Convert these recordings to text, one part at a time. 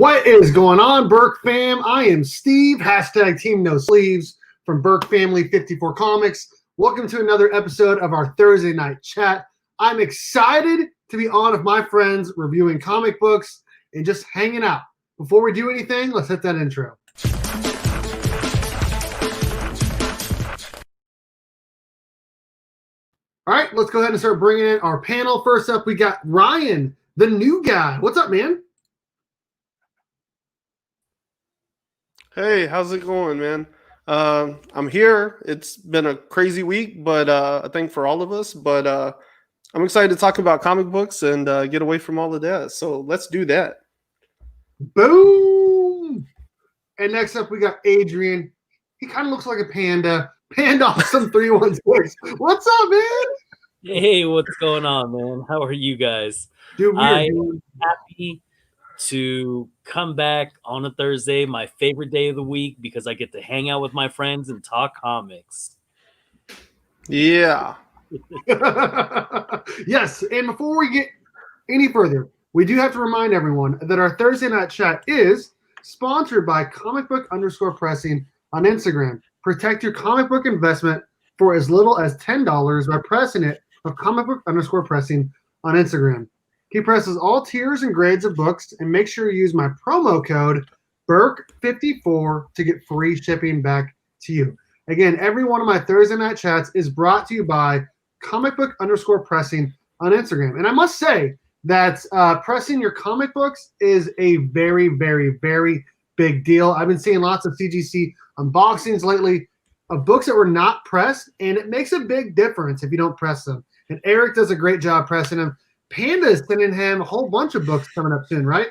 What is going on, Burke fam? I am Steve, hashtag Team No Sleeves from Burke Family 54 Comics. Welcome to another episode of our Thursday night chat. I'm excited to be on with my friends reviewing comic books and just hanging out. Before we do anything, let's hit that intro. All right, let's go ahead and start bringing in our panel. First up, we got Ryan, the new guy. What's up, man? Hey, how's it going, man? I'm here. It's been a crazy week, but I think for all of us. But I'm excited to talk about comic books and get away from all of that. So let's do that. Boom! And next up, we got Adrian. He kind of looks like a panda. Pandawesome316. What's up, man? Hey, what's going on, man? How are you guys? Dude, I'm happy to come back on a Thursday, my favorite day of the week, because I get to hang out with my friends and talk comics. Yeah. Yes, and before we get any further, we do have to remind everyone that our Thursday night chat is sponsored by comic_book_pressing on Instagram. Protect your comic book investment for as little as $10 by pressing it of comic_book_pressing on Instagram. He presses all tiers and grades of books, and make sure you use my promo code BURK54 to get free shipping back to you. Again, every one of my Thursday night chats is brought to you by comic_book_pressing on Instagram. And I must say that pressing your comic books is a very, very, very big deal. I've been seeing lots of CGC unboxings lately of books that were not pressed, and it makes a big difference if you don't press them. And Eric does a great job pressing them. Panda is sending him a whole bunch of books coming up soon, right?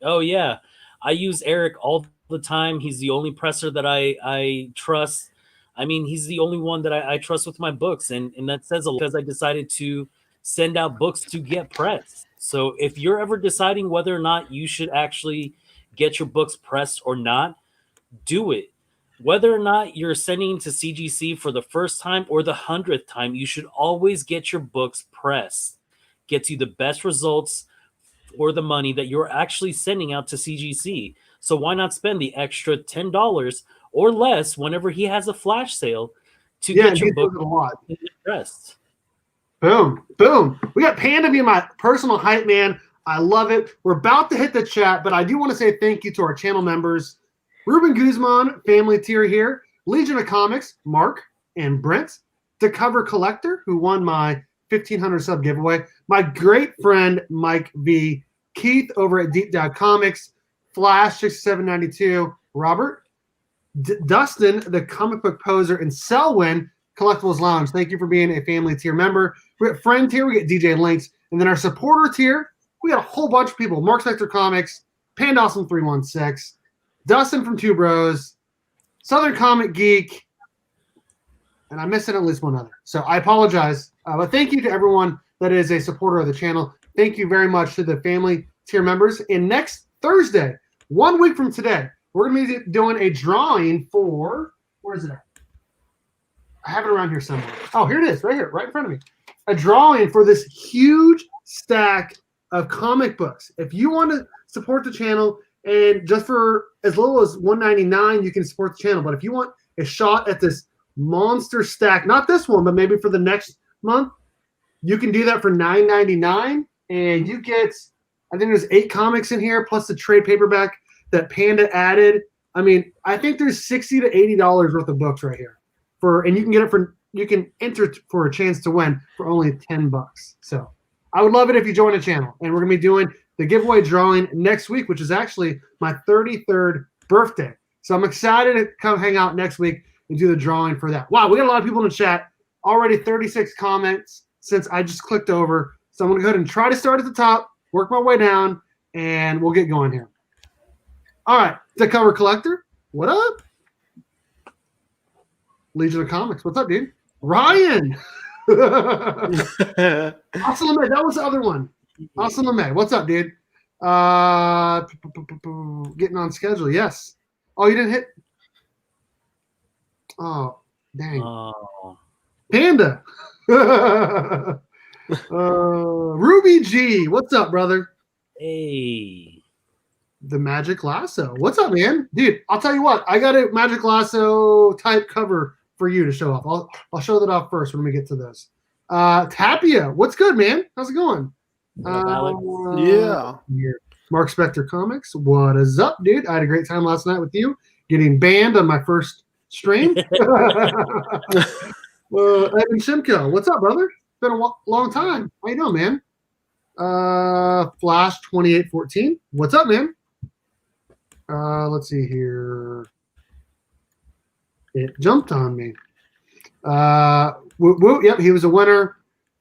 Oh, yeah. I use Eric all the time. He's the only presser that I trust. I mean, he's the only one that I trust with my books. And that says a lot because I decided to send out books to get pressed. So if you're ever deciding whether or not you should actually get your books pressed or not, do it. Whether or not you're sending to CGC for the first time or the 100th time, you should always get your books pressed. Gets you the best results for the money that you're actually sending out to CGC. So why not spend the extra $10 or less whenever he has a flash sale to get your book pressed? Boom, boom. We got Panda being my personal hype man. I love it. We're about to hit the chat, but I do want to say thank you to our channel members. Ruben Guzman, family tier here. Legion of Comics, Mark and Brent. The Cover Collector, who won my 1,500 sub giveaway. My great friend, Mike V. Keith over at Deep Dive Comics. Flash 6792. Robert. Dustin, the comic book poser, and Selwyn, Collectibles Lounge. Thank you for being a family tier member. We got friend tier, we get DJ Links. And then our supporter tier, we got a whole bunch of people. Mark Sector Comics, Pandawesome316, Dustin from 2Bros, Southern Comic Geek, and I'm missing at least one other. So I apologize. But thank you to everyone that is a supporter of the channel. Thank you very much to the family tier members. And next Thursday, 1 week from today, we're going to be doing a drawing for, where is it at? I have it around here somewhere. Oh, here it is, right here, right in front of me. A drawing for this huge stack of comic books. If you want to support the channel, and just for as little as $1.99, you can support the channel. But if you want a shot at this monster stack, not this one, but maybe for the next month, you can do that for $9.99, and you get, I think there's 8 comics in here plus the trade paperback that Panda added. I mean, I think there's $60 to $80 worth of books right here and you can get it for, you can enter for a chance to win for only $10. So I would love it if you join the channel, and we're gonna be doing the giveaway drawing next week, which is actually my 33rd birthday. So I'm excited to come hang out next week and do the drawing for that. Wow, we got a lot of people in the chat. Already 36 comments since I just clicked over. So I'm going to go ahead and try to start at the top, work my way down, and we'll get going here. All right, The Cover Collector, what up? Legion of Comics, what's up, dude? Ryan! Awesome, that was the other one. Awesome, what's up, dude? Getting on schedule, yes. Oh, you didn't hit? Oh, dang. Oh. Panda. Ruby G, what's up, brother? Hey. the Magic Lasso. What's up, man? Dude, I'll tell you what. I got a Magic Lasso type cover for you to show off. I'll show that off first when we get to this. Tapia, what's good, man? How's it going? Yeah. Mark Spector Comics, what is up, dude? I had a great time last night with you, getting banned on my first stream. Evan Shimko, what's up, brother? Been a long time. How you doing, man? Flash 2814, what's up, man? Let's see here. It jumped on me. Yep, he was a winner.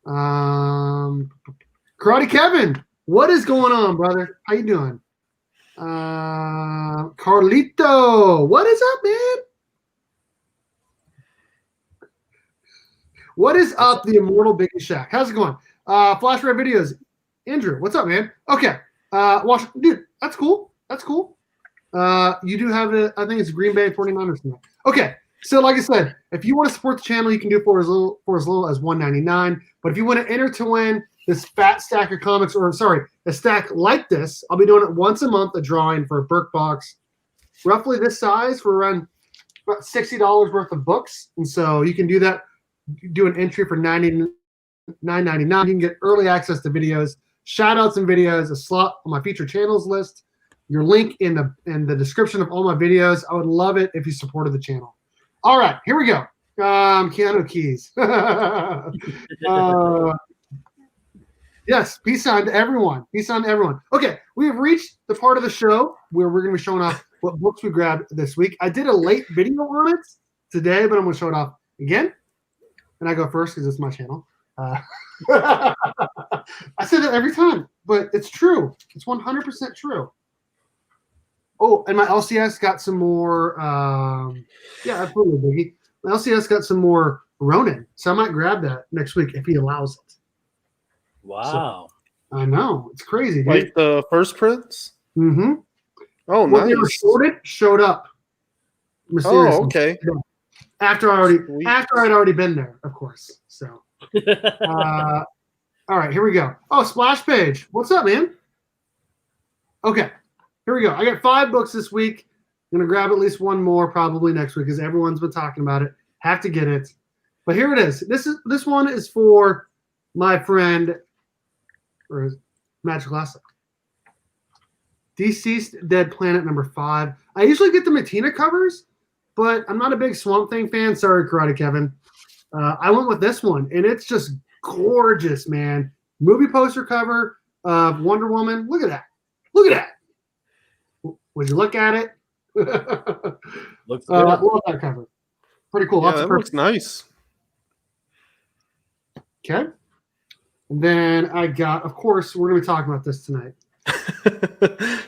Karate Kevin, what is going on, brother? How you doing? Carlito, what is up, man? What is up, the immortal Biggie Shack? How's it going? Flash Red Videos, Andrew, what's up, man? Okay, dude, that's cool. That's cool. You do have I think it's Green Bay 49ers tonight. Okay, so like I said, if you want to support the channel, you can do it for as little as $1.99. But if you want to enter to win this fat stack of comics, or sorry, a stack like this, I'll be doing it once a month, a drawing for a Burke box, roughly this size for around about $60 worth of books. And so you can do that, do an entry for $9.99. You can get early access to videos, shout outs and videos, a slot on my featured channels list, your link in the description of all my videos. I would love it if you supported the channel. All right, here we go. Keanu Keys. Yes, peace on to everyone. Peace on to everyone. Okay, we have reached the part of the show where we're going to be showing off what books we grabbed this week. I did a late video on it today, but I'm going to show it off again. And I go first because it's my channel. I say that every time, but it's true. It's 100% true. Oh, and my LCS got some more. Yeah, absolutely, Biggie. My LCS got some more Ronin, so I might grab that next week if he allows it. Wow. So, I know. It's crazy, dude. Like the first prints? Mm-hmm. Oh, When nice. they were sorted, showed up. Mysteriously. Oh, okay. After I'd already been there, of course. So, all right, here we go. Oh, splash page. What's up, man? Okay, here we go. I got 5 books this week. I'm gonna grab at least one more probably next week because everyone's been talking about it. Have to get it. But here it is. This one is for my friend, or Magic Lasso. Deceased Dead Planet #5. I usually get the Matina covers, but I'm not a big Swamp Thing fan. Sorry, Karate Kevin. I went with this one, and it's just gorgeous, man. Movie poster cover of Wonder Woman. Look at that. Look at that. Would you look at it? Looks good. I love that cover. Pretty cool. Yeah, Lots of that looks nice. Okay. And then I got, of course, we're going to be talking about this tonight.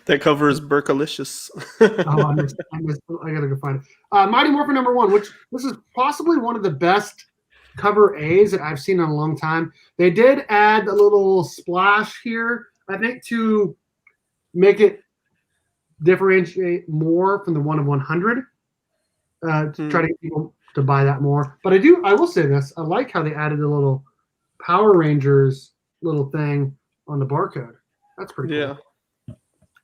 That cover is Burkalicious. I got to go find it. Mighty Morphin #1, which this is possibly one of the best cover A's that I've seen in a long time. They did add a little splash here, I think, to make it differentiate more from the 1 of 100 to try to get people to buy that more. But I will say this, I like how they added a little Power Rangers little thing on the barcode. That's pretty cool. Yeah.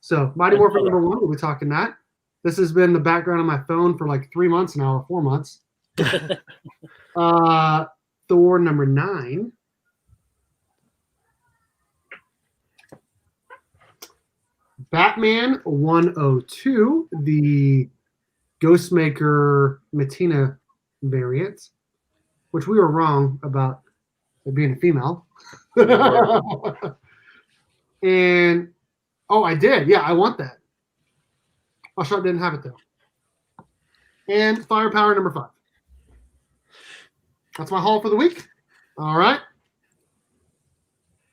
So Mighty Morphin #1, we'll be talking that. This has been the background on my phone for like 3 months now, or 4 months. Thor #9. Batman 102, the Ghostmaker Matina variant, which we were wrong about it being a female. And I did. Yeah, I want that. Oh, shop didn't have it though. And Firepower #5. That's my haul for the week. All right.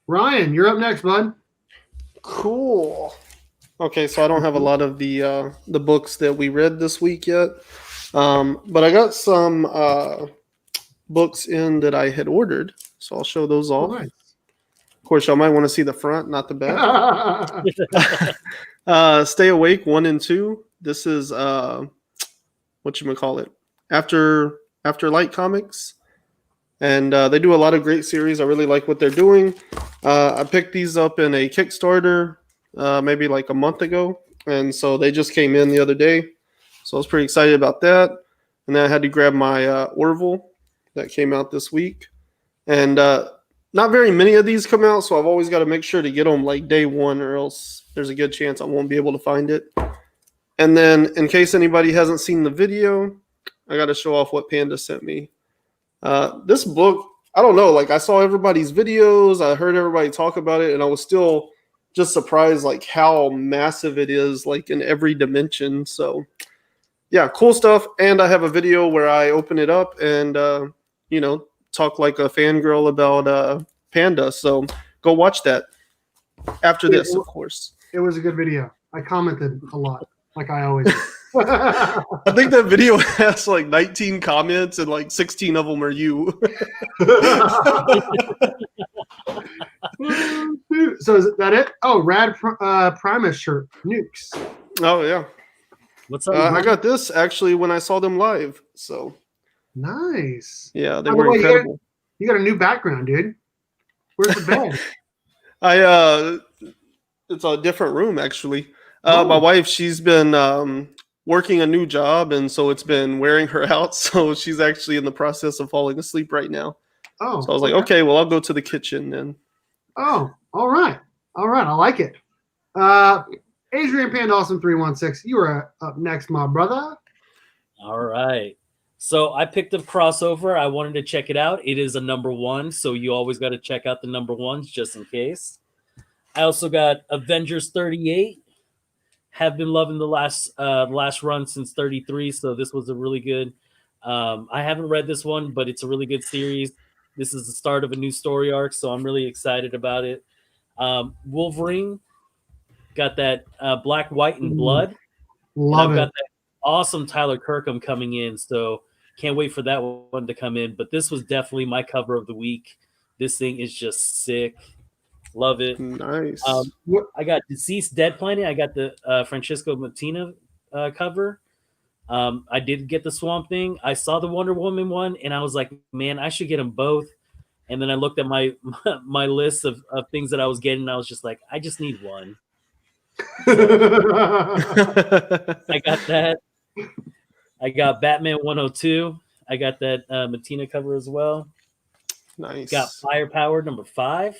Ryan, you're up next, bud. Cool. Okay, so I don't have a lot of the books that we read this week yet, but I got some books in that I had ordered, so I'll show those off. Nice. Of course, y'all might want to see the front, not the back. Stay Awake 1 and 2. This is whatchamacallit, After Light Comics, and they do a lot of great series. I really like what they're doing. I picked these up in a Kickstarter maybe like a month ago, and so they just came in the other day. So I was pretty excited about that. And then I had to grab my Orville that came out this week. And not very many of these come out, so I've always got to make sure to get them like day one, or else there's a good chance I won't be able to find it. And then in case anybody hasn't seen the video, I got to show off what Panda sent me. This book, I don't know, like I saw everybody's videos, I heard everybody talk about it, and I was still just surprised like how massive it is, like in every dimension. So yeah, cool stuff. And I have a video where I open it up and talk like a fangirl about Panda. So go watch that after this, of course. It was a good video. I commented a lot, like I always do. I think that video has like 19 comments and like 16 of them are you. So is that it? Oh, Rad Primus shirt, Nukes. Oh yeah. What's up? I got this actually when I saw them live. So nice. Yeah, they were incredible. You got a new background, dude. Where's the bed? It's a different room actually. My wife, she's been working a new job, and so it's been wearing her out. So she's actually in the process of falling asleep right now. Oh, so I was like, okay, well, I'll go to the kitchen then. Oh, all right. I like it. Adrian Pandawesome316, you are up next, my brother. All right. So I picked up Crossover. I wanted to check it out. It is a #1, so you always got to check out the #1s just in case. I also got Avengers 38. Have been loving the last run since 33, so this was a really good. I haven't read this one, but it's a really good series. This is the start of a new story arc, so I'm really excited about it. Wolverine got that Black, White, and Blood. Love it. Got that awesome Tyler Kirkham coming in, so can't wait for that one to come in. But this was definitely my cover of the week. This thing is just sick. Love it. Nice. I got Deceased Dead Planet. I got the Francisco Martina cover. I did get the Swamp Thing. I saw the Wonder Woman one, and I was like, man, I should get them both. And then I looked at my list of things that I was getting, and I was just like, I just need one. I got that. I got Batman 102. I got that Martina cover as well. Nice. Got Firepower #5.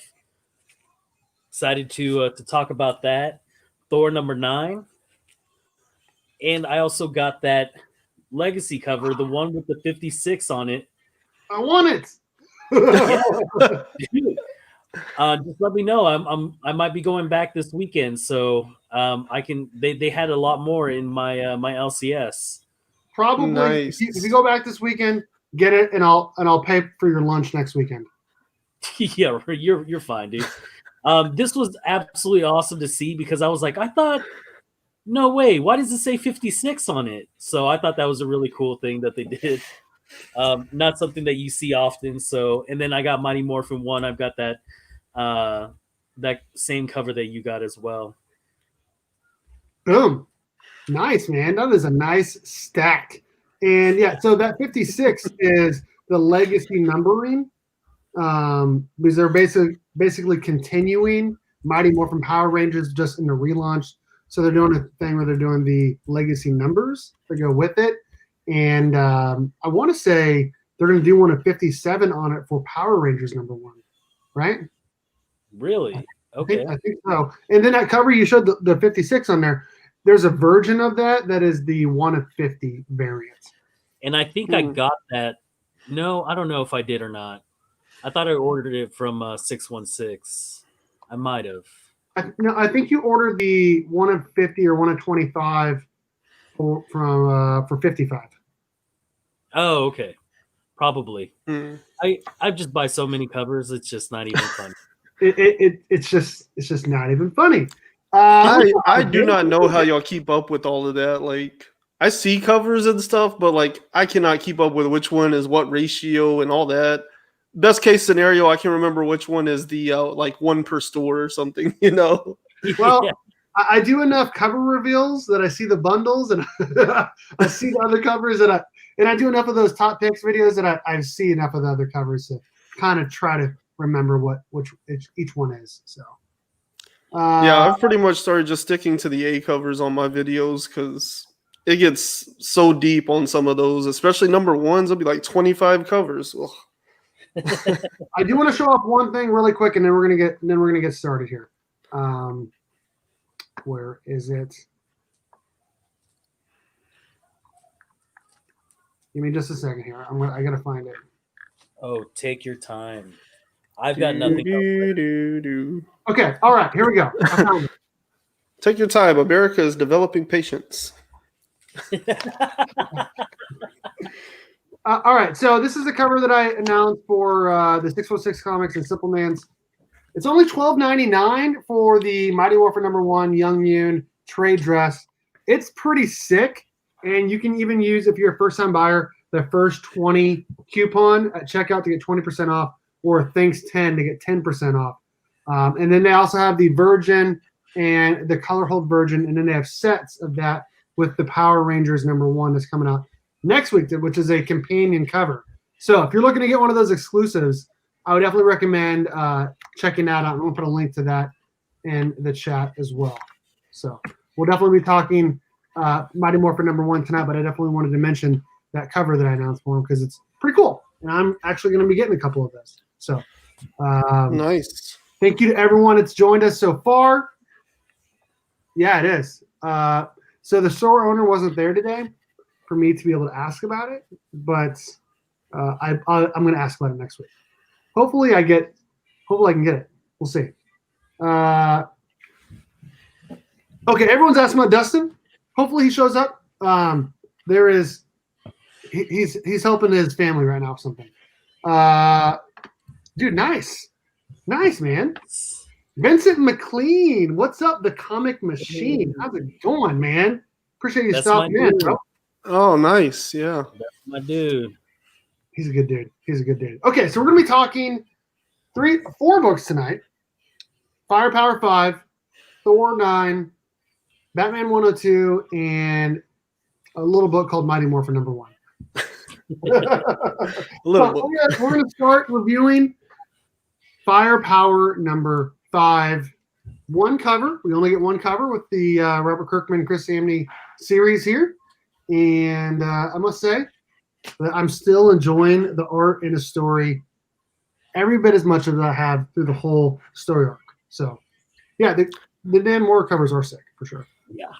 Excited to talk about that. Thor #9. And I also got that Legacy cover, the one with the 56 on it. I want it. Just let me know. I might be going back this weekend, so I can. They had a lot more in my my LCS. Probably. Nice. If you go back this weekend, get it, and I'll pay for your lunch next weekend. Yeah, you're fine, dude. This was absolutely awesome to see because I was like, I thought, no way, why does it say 56 on it? So I thought that was a really cool thing that they did. Not something that you see often. So, and then I got Mighty Morphin 1. I've got that that same cover that you got as well. Boom. Nice, man. That is a nice stack. And yeah, so that 56 is the legacy numbering. Because they're basically continuing Mighty Morphin Power Rangers just in the relaunch. So they're doing a thing where they're doing the legacy numbers to go with it. And I want to say they're going to do one of 57 on it for Power Rangers #1, right? Really? Okay. I think so. And then that cover you showed the 56 on there. There's a version of that is the 1 of 50 variant. And I think I got that. No, I don't know if I did or not. I thought I ordered it from 616. I might have. I think you ordered the 1 of 50 or 1 of 25 for 55. Oh, okay. Probably. Mm. I just buy so many covers. It's just not even fun. It's just not even funny. I do not know how y'all keep up with all of that. Like, I see covers and stuff, but like I cannot keep up with which one is what ratio and all that. Best case scenario, I can remember which one is the like 1 per store or something, you know. Well, yeah. I do enough cover reveals that I see the bundles and I see the other covers and I do enough of those top picks videos that I see enough of the other covers to kind of try to remember which each one is. So Yeah, I've pretty much started just sticking to the A covers on my videos because it gets so deep on some of those, especially number ones. It'll be like 25 covers. Ugh. I do want to show off one thing really quick, and then we're gonna get started here. Where is it? Give me just a second here. I gotta find it. Oh, take your time. I've got nothing else. Okay, all right, here we go. I found it. Take your time. America is developing patience. All right, so this is the cover that I announced for the 616 Comics and Simple Man's. It's only $12.99 for the Mighty Morphin #1 Young Yoon trade dress. It's pretty sick, and you can even use, if you're a first-time buyer, the first 20 coupon at checkout to get 20% off, or thanks 10 to get 10% off. And then they also have the Virgin and the Color Hold Virgin, and then they have sets of that with the Power Rangers #1 that's coming out next week, which is a companion cover. So if you're looking to get one of those exclusives, I would definitely recommend checking that out. I'm going to put a link to that in the chat as well. So we'll definitely be talking Mighty Morphin #1 tonight, but I definitely wanted to mention that cover that I announced for him because it's pretty cool. And I'm actually going to be getting a couple of those. So Nice. thank you to everyone that's joined us so far. Yeah, it is. So the store owner wasn't there today for me to be able to ask about it, but I'm going to ask about it next week. Hopefully I can get it. We'll see. Okay, everyone's asking about Dustin. Hopefully he shows up. He's helping his family right now or something. Dude, nice, man. Vincent McLean, what's up? The Comic Machine. How's it going, man? Appreciate you stopping in, bro. Oh, nice. Yeah. That's my dude. He's a good dude. Okay, so we're gonna be talking 4 books tonight: Firepower 5, Thor 9, Batman 102, and a little book called Mighty Morphin #1. We're gonna start reviewing Firepower #5. One cover. We only get one cover with the Robert Kirkman, Chris Samney series here, and I must say that I'm still enjoying the art in a story every bit as much as I have through the whole story arc. So, yeah, the Dan Moore covers are sick for sure. Yeah.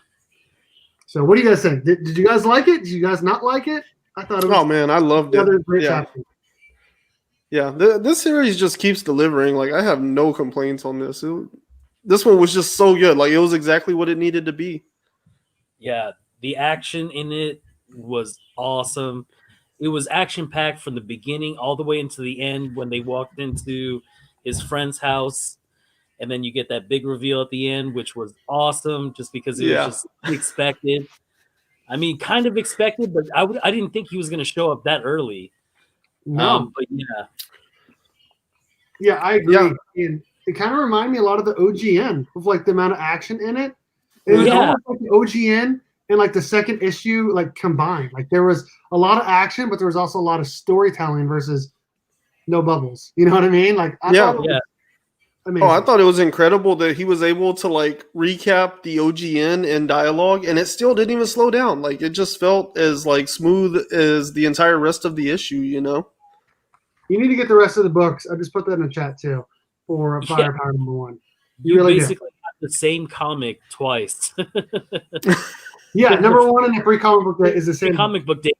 So, what do you guys think? Did you guys like it? Did you guys not like it? I thought it was. Oh man, I loved it. Great Yeah. chapter. Yeah, this series just keeps delivering. Like I have no complaints on this. This one was just so good. Like it was exactly what it needed to be. Yeah, the action in it was awesome. It was action-packed from the beginning all the way into the end when they walked into his friend's house. And then you get that big reveal at the end, which was awesome just because it was just expected. I mean, kind of expected, but I didn't think he was going to show up that early. No. But yeah. Yeah, I agree. Yeah. And it kind of reminded me a lot of the OGN with like the amount of action in it. It was almost like the OGN and like the second issue like combined. Like there was a lot of action, but there was also a lot of storytelling versus no bubbles. You know what I mean? Like I thought it was amazing. Oh, I thought it was incredible that he was able to like recap the OGN in dialogue, and it still didn't even slow down. Like it just felt as like smooth as the entire rest of the issue. You know. You need to get the rest of the books. I just put that in the chat too for Firepower #1. You really basically got the same comic twice. Yeah, #1 and the free comic book day is the same comic book day.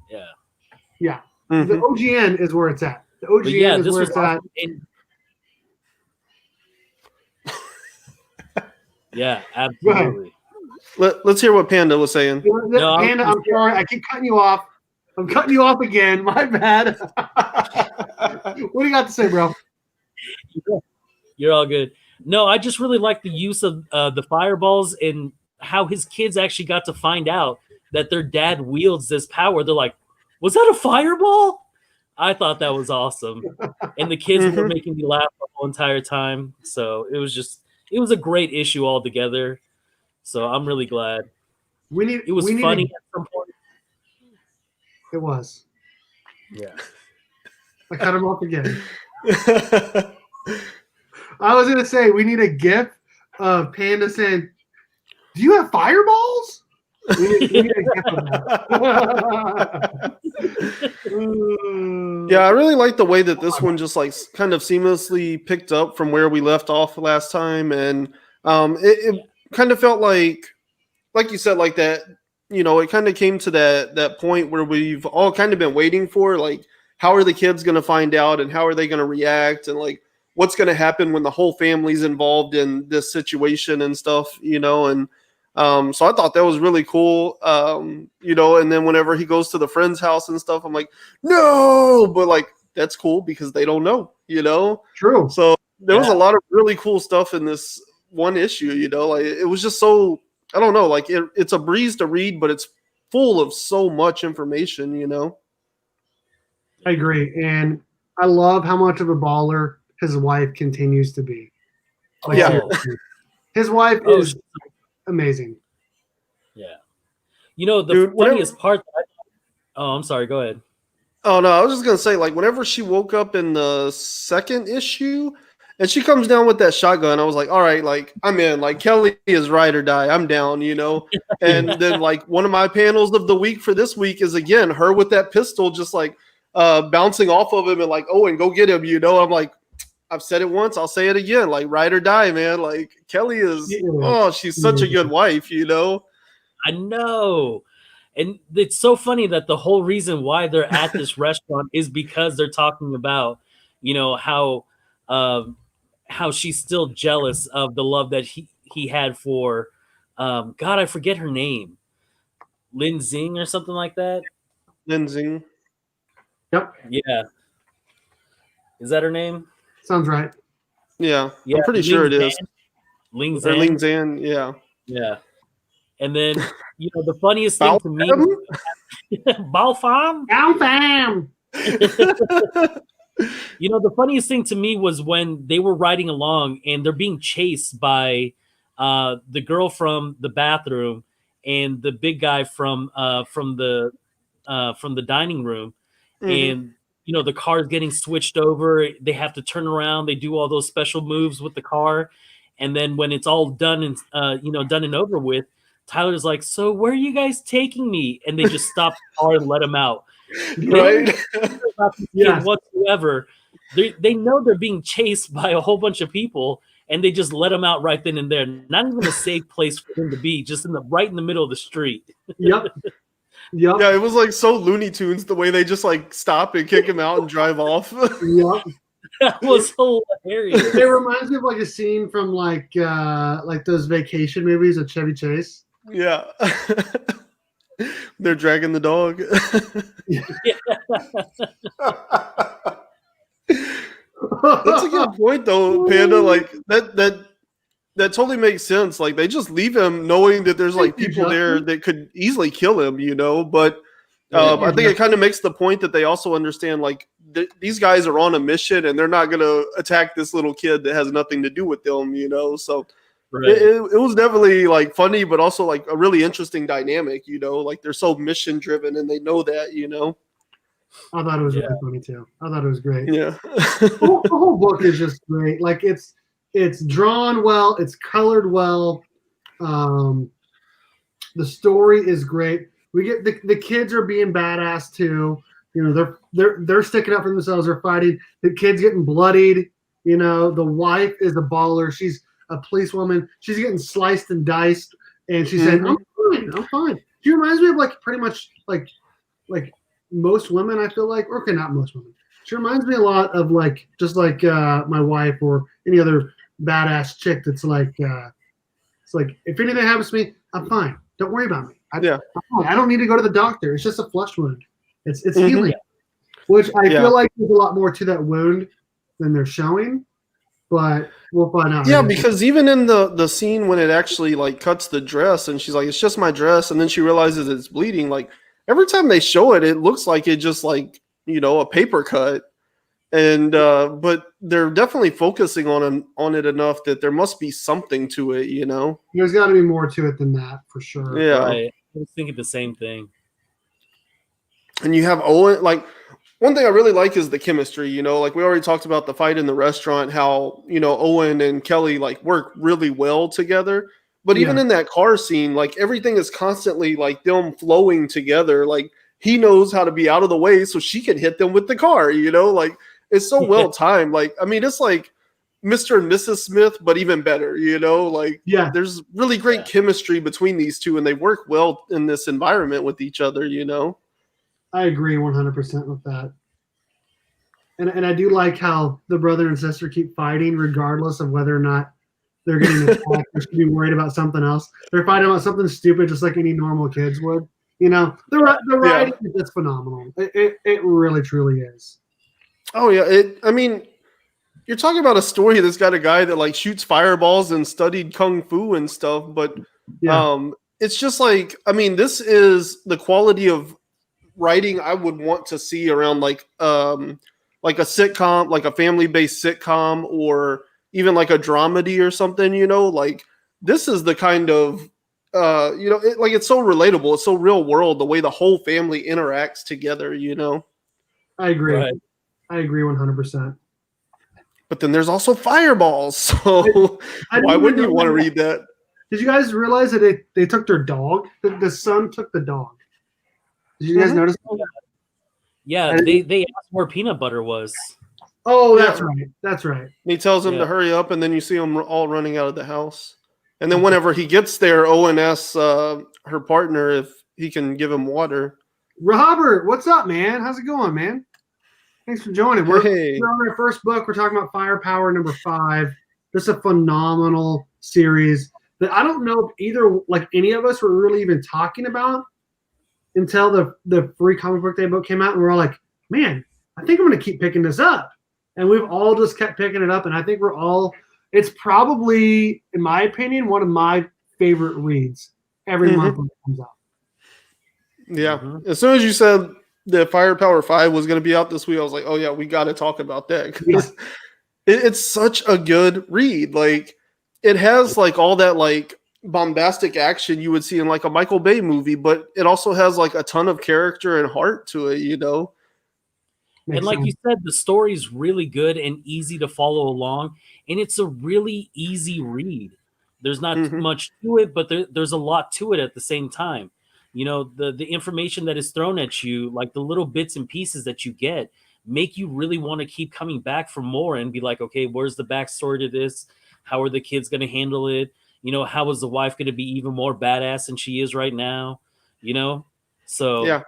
Yeah. Yeah. Mm-hmm. The OGN is where it's at. The OGN is where it's at. Yeah, absolutely. Let's hear what Panda was saying. No, Panda, I'm sorry. I keep cutting you off. I'm cutting you off again. My bad. What do you got to say, bro? You're all good. No, I just really like the use of the fireballs and how his kids actually got to find out that their dad wields this power. They're like, was that a fireball? I thought that was awesome. And the kids were making me laugh the whole entire time. So it was a great issue altogether. So I'm really glad. It was funny at some point. It was. Yeah. I cut him off again. I was gonna say we need a GIF of Panda saying, "Do you have fireballs?" We need a GIF of that. Yeah, I really like the way that this one just like kind of seamlessly picked up from where we left off last time, and it kind of felt like you said, like that. You know, it kind of came to that point where we've all kind of been waiting for, like, how are the kids going to find out, and how are they going to react, and like what's going to happen when the whole family's involved in this situation and stuff. You know, and so I thought that was really cool. You know, and then whenever he goes to the friend's house and stuff, I'm like, no, but like that's cool because they don't know, you know? True. So there was a lot of really cool stuff in this one issue, you know, like it was just so, I don't know, like it's a breeze to read, but it's full of so much information, you know? I agree. And I love how much of a baller his wife continues to be. Like, Yeah. seriously. His wife is amazing. Yeah. You know, the Dude, funniest part. Oh, I'm sorry. Go ahead. Oh, no, I was just going to say, like, whenever she woke up in the second issue and she comes down with that shotgun, I was like, all right, like, I'm in. Like, Kelly is ride or die. I'm down, you know? And then, like, one of my panels of the week for this week is, again, her with that pistol just, like, bouncing off of him and, like, oh, and go get him, you know? I'm like, I've said it once, I'll say it again. Like, ride or die, man. Like, Kelly is, she's such a good wife, you know? I know. And it's so funny that the whole reason why they're at this restaurant is because they're talking about, you know, how she's still jealous of the love that he had for, God, I forget her name, Lin Zing or something like that. Lin Zing. Yep. Yeah. Is that her name? Sounds right. Yeah, Yeah, I'm pretty sure it is. Ling Or Zan. Ling Zan, yeah. Yeah. And then, you know, the funniest Bao thing to me, Fam? Bao Fam. Down fam. You know, the funniest thing to me was when they were riding along and they're being chased by the girl from the bathroom and the big guy from the dining room, and you know the car's getting switched over. They have to turn around. They do all those special moves with the car, and then when it's all done and done and over with, Tyler's like, "So where are you guys taking me?" And they just stop the car and let him out. Right? Yeah, whatsoever. They know they're being chased by a whole bunch of people, and they just let him out right then and there. Not even a safe place for him to be, just right in the middle of the street. Yep. Yep. Yeah, it was like so Looney Tunes the way they just like stop and kick him out and drive off. Yep. That was hilarious. It reminds me of like a scene from like those vacation movies with Chevy Chase. Yeah. They're dragging the dog. That's a good point though, Panda. Like that totally makes sense. Like they just leave him knowing that there's like people there that could easily kill him, you know. But I think it kind of makes the point that they also understand like these guys are on a mission and they're not going to attack this little kid that has nothing to do with them, you know. So it was definitely like funny, but also like a really interesting dynamic, you know. Like they're so mission driven and they know that, you know. I thought it was really funny too. I thought it was great. Yeah. The whole book is just great. Like it's drawn well, it's colored well. The story is great. We get the kids are being badass too. You know, they're sticking up for themselves. They're fighting. The kid's getting bloodied. You know, the wife is a baller. She's a policewoman. She's getting sliced and diced, and she said, "I'm fine. I'm fine." She reminds me of like pretty much like most women. I feel like, or okay, not most women. She reminds me a lot of like just like my wife or any other badass chick that's like it's like if anything happens to me, I'm fine. Don't worry about me. I don't need to go to the doctor. It's just a flesh wound. It's healing, which I feel like there's a lot more to that wound than they're showing. But we'll find out. Yeah, because even in the scene when it actually like cuts the dress and she's like, "It's just my dress," and then she realizes it's bleeding. Like every time they show it, it looks like it just like a paper cut. And but they're definitely focusing on it enough that there must be something to it, you know. There's got to be more to it than that for sure. Yeah, I was thinking the same thing. And you have Owen. Like One thing I really like is the chemistry, you know, like we already talked about the fight in the restaurant, how, you know, Owen and Kelly like work really well together. But even Yeah. in that car scene, like everything is constantly like them flowing together. Like he knows how to be out of the way so she can hit them with the car, you know, like it's so well timed. Like, I mean, it's like Mr. and Mrs. Smith, but even better, you know, like Yeah. there's really great chemistry between these two and they work well in this environment with each other, you know? I agree 100% with that. And I do like how the brother and sister keep fighting regardless of whether or not they're getting attacked or should be worried about something else. They're fighting about something stupid just like any normal kids would. You know, the writing is just phenomenal. It really, truly is. Oh, yeah. I mean, you're talking about a story that's got a guy that like shoots fireballs and studied kung fu and stuff, but it's just like, I mean, this is the quality of writing I would want to see around like a sitcom, like a family-based sitcom, or even like a dramedy or something, you know, like this is the kind of you know, it's so relatable, it's so real world, the way the whole family interacts together, you know. I agree. Right. I agree 100%. But then there's also fireballs, so why wouldn't you want to read that? Did you guys realize that they took their dog? The son took the dog. Did you guys notice that? Yeah, they asked where peanut butter was. Oh, that's right. That's right. And he tells him to hurry up, and then you see them all running out of the house. And then whenever he gets there, Owen asks her partner if he can give him water. Robert, what's up, man? How's it going, man? Thanks for joining. We're on our first book. We're talking about Firepower number 5. This is a phenomenal series that I don't know if either, like any of us were really even talking about until the free comic book day book came out, and we're all like, man, I think I'm going to keep picking this up. And we've all just kept picking it up, and I think it's probably, in my opinion, one of my favorite reads every month when it comes out. Yeah. As soon as you said that Firepower 5 was going to be out this week, I was like, oh, yeah, we got to talk about that. Yes. It's such a good read. Like, it has, like, all that, like, bombastic action you would see in, like, a Michael Bay movie, but it also has, like, a ton of character and heart to it, you know? And like you said, the story's really good and easy to follow along, and it's a really easy read. There's not much to it, but there's a lot to it at the same time. You know, the information that is thrown at you, like the little bits and pieces that you get, make you really want to keep coming back for more and be like, okay, where's the backstory to this? How are the kids going to handle it? You know, how is the wife going to be even more badass than she is right now? You know, so yeah.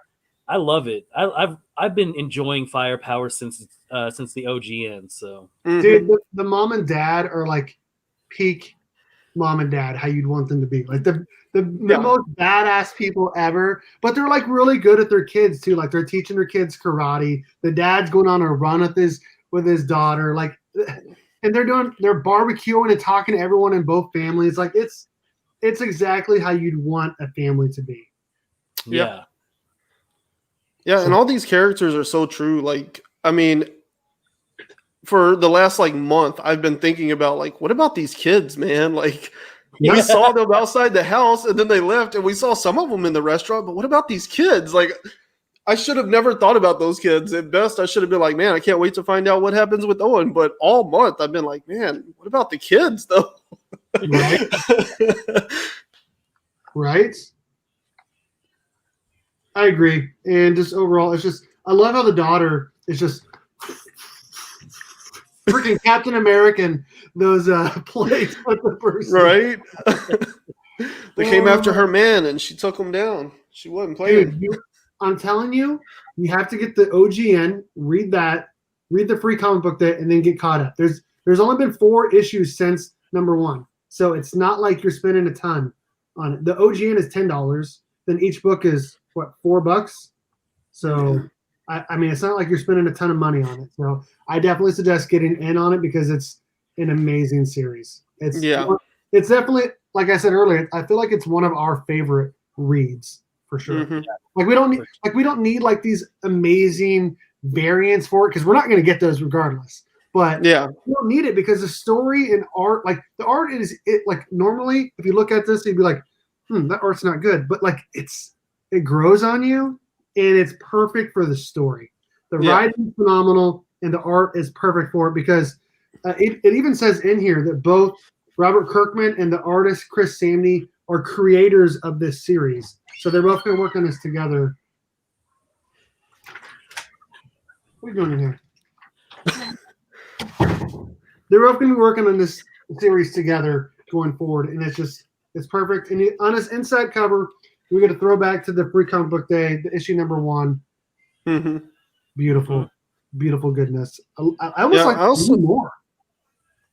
I love it. I've been enjoying Firepower since the OGN. So, dude, the mom and dad are like peak mom and dad, how you'd want them to be, like the most badass people ever. But they're like really good at their kids too. Like they're teaching their kids karate. The dad's going on a run with his daughter. Like, and they're barbecuing and talking to everyone in both families. Like it's exactly how you'd want a family to be. Yeah. Yeah, and all these characters are so true. Like, I mean, for the last like month, I've been thinking about like, what about these kids, man? Like, we saw them outside the house, and then they left, and we saw some of them in the restaurant. But what about these kids? Like, I should have never thought about those kids. At best, I should have been like, man, I can't wait to find out what happens with Owen. But all month, I've been like, man, what about the kids though? Right. Right. I agree. And just overall, it's just, I love how the daughter is just freaking Captain American, those plates with the person. Right? They came after her man and she took him down. She wasn't playing. Dude, I'm telling you, you have to get the OGN, read the free comic book day, and then get caught up. There's only been 4 issues since number 1. So it's not like you're spending a ton on it. The OGN is $10. Then each book is what, $4? So I mean, it's not like you're spending a ton of money on it. So I definitely suggest getting in on it because it's an amazing series. It's definitely, like I said earlier, I feel like it's one of our favorite reads for sure. Like we don't need like these amazing variants for it because we're not going to get those regardless. But we don't need it because the story and art, like the art is it. Like normally, if you look at this, you'd be like, that art's not good. But like it grows on you, and it's perfect for the story. The Yeah. writing is phenomenal, and the art is perfect for it because it even says in here that both Robert Kirkman and the artist Chris Samney are creators of this series. So they're both going to work on this together. What are you doing in here? They're both going to be working on this series together going forward, and it's perfect. And on this inside cover, we get a throwback to the Free Comic Book Day, the issue number 1. Mm-hmm. Beautiful, beautiful goodness. I almost like also more.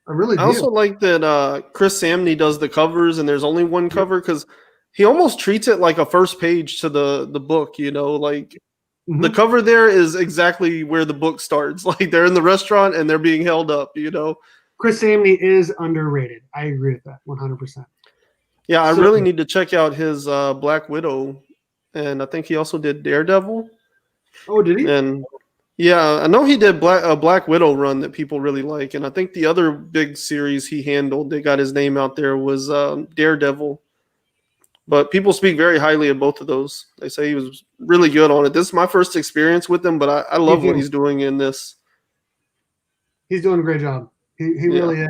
I really do. I also like that Chris Samney does the covers, and there's only one cover because he almost treats it like a first page to the book. You know, like the cover there is exactly where the book starts. Like they're in the restaurant and they're being held up. You know, Chris Samney is underrated. I agree with that 100%. Yeah, I really need to check out his Black Widow, and I think he also did Daredevil. Oh, did he? And yeah, I know he did a Black Widow run that people really like, and I think the other big series he handled, they got his name out there, was Daredevil. But people speak very highly of both of those. They say he was really good on it. This is my first experience with him, but I love what he's doing in this. He's doing a great job. He really is,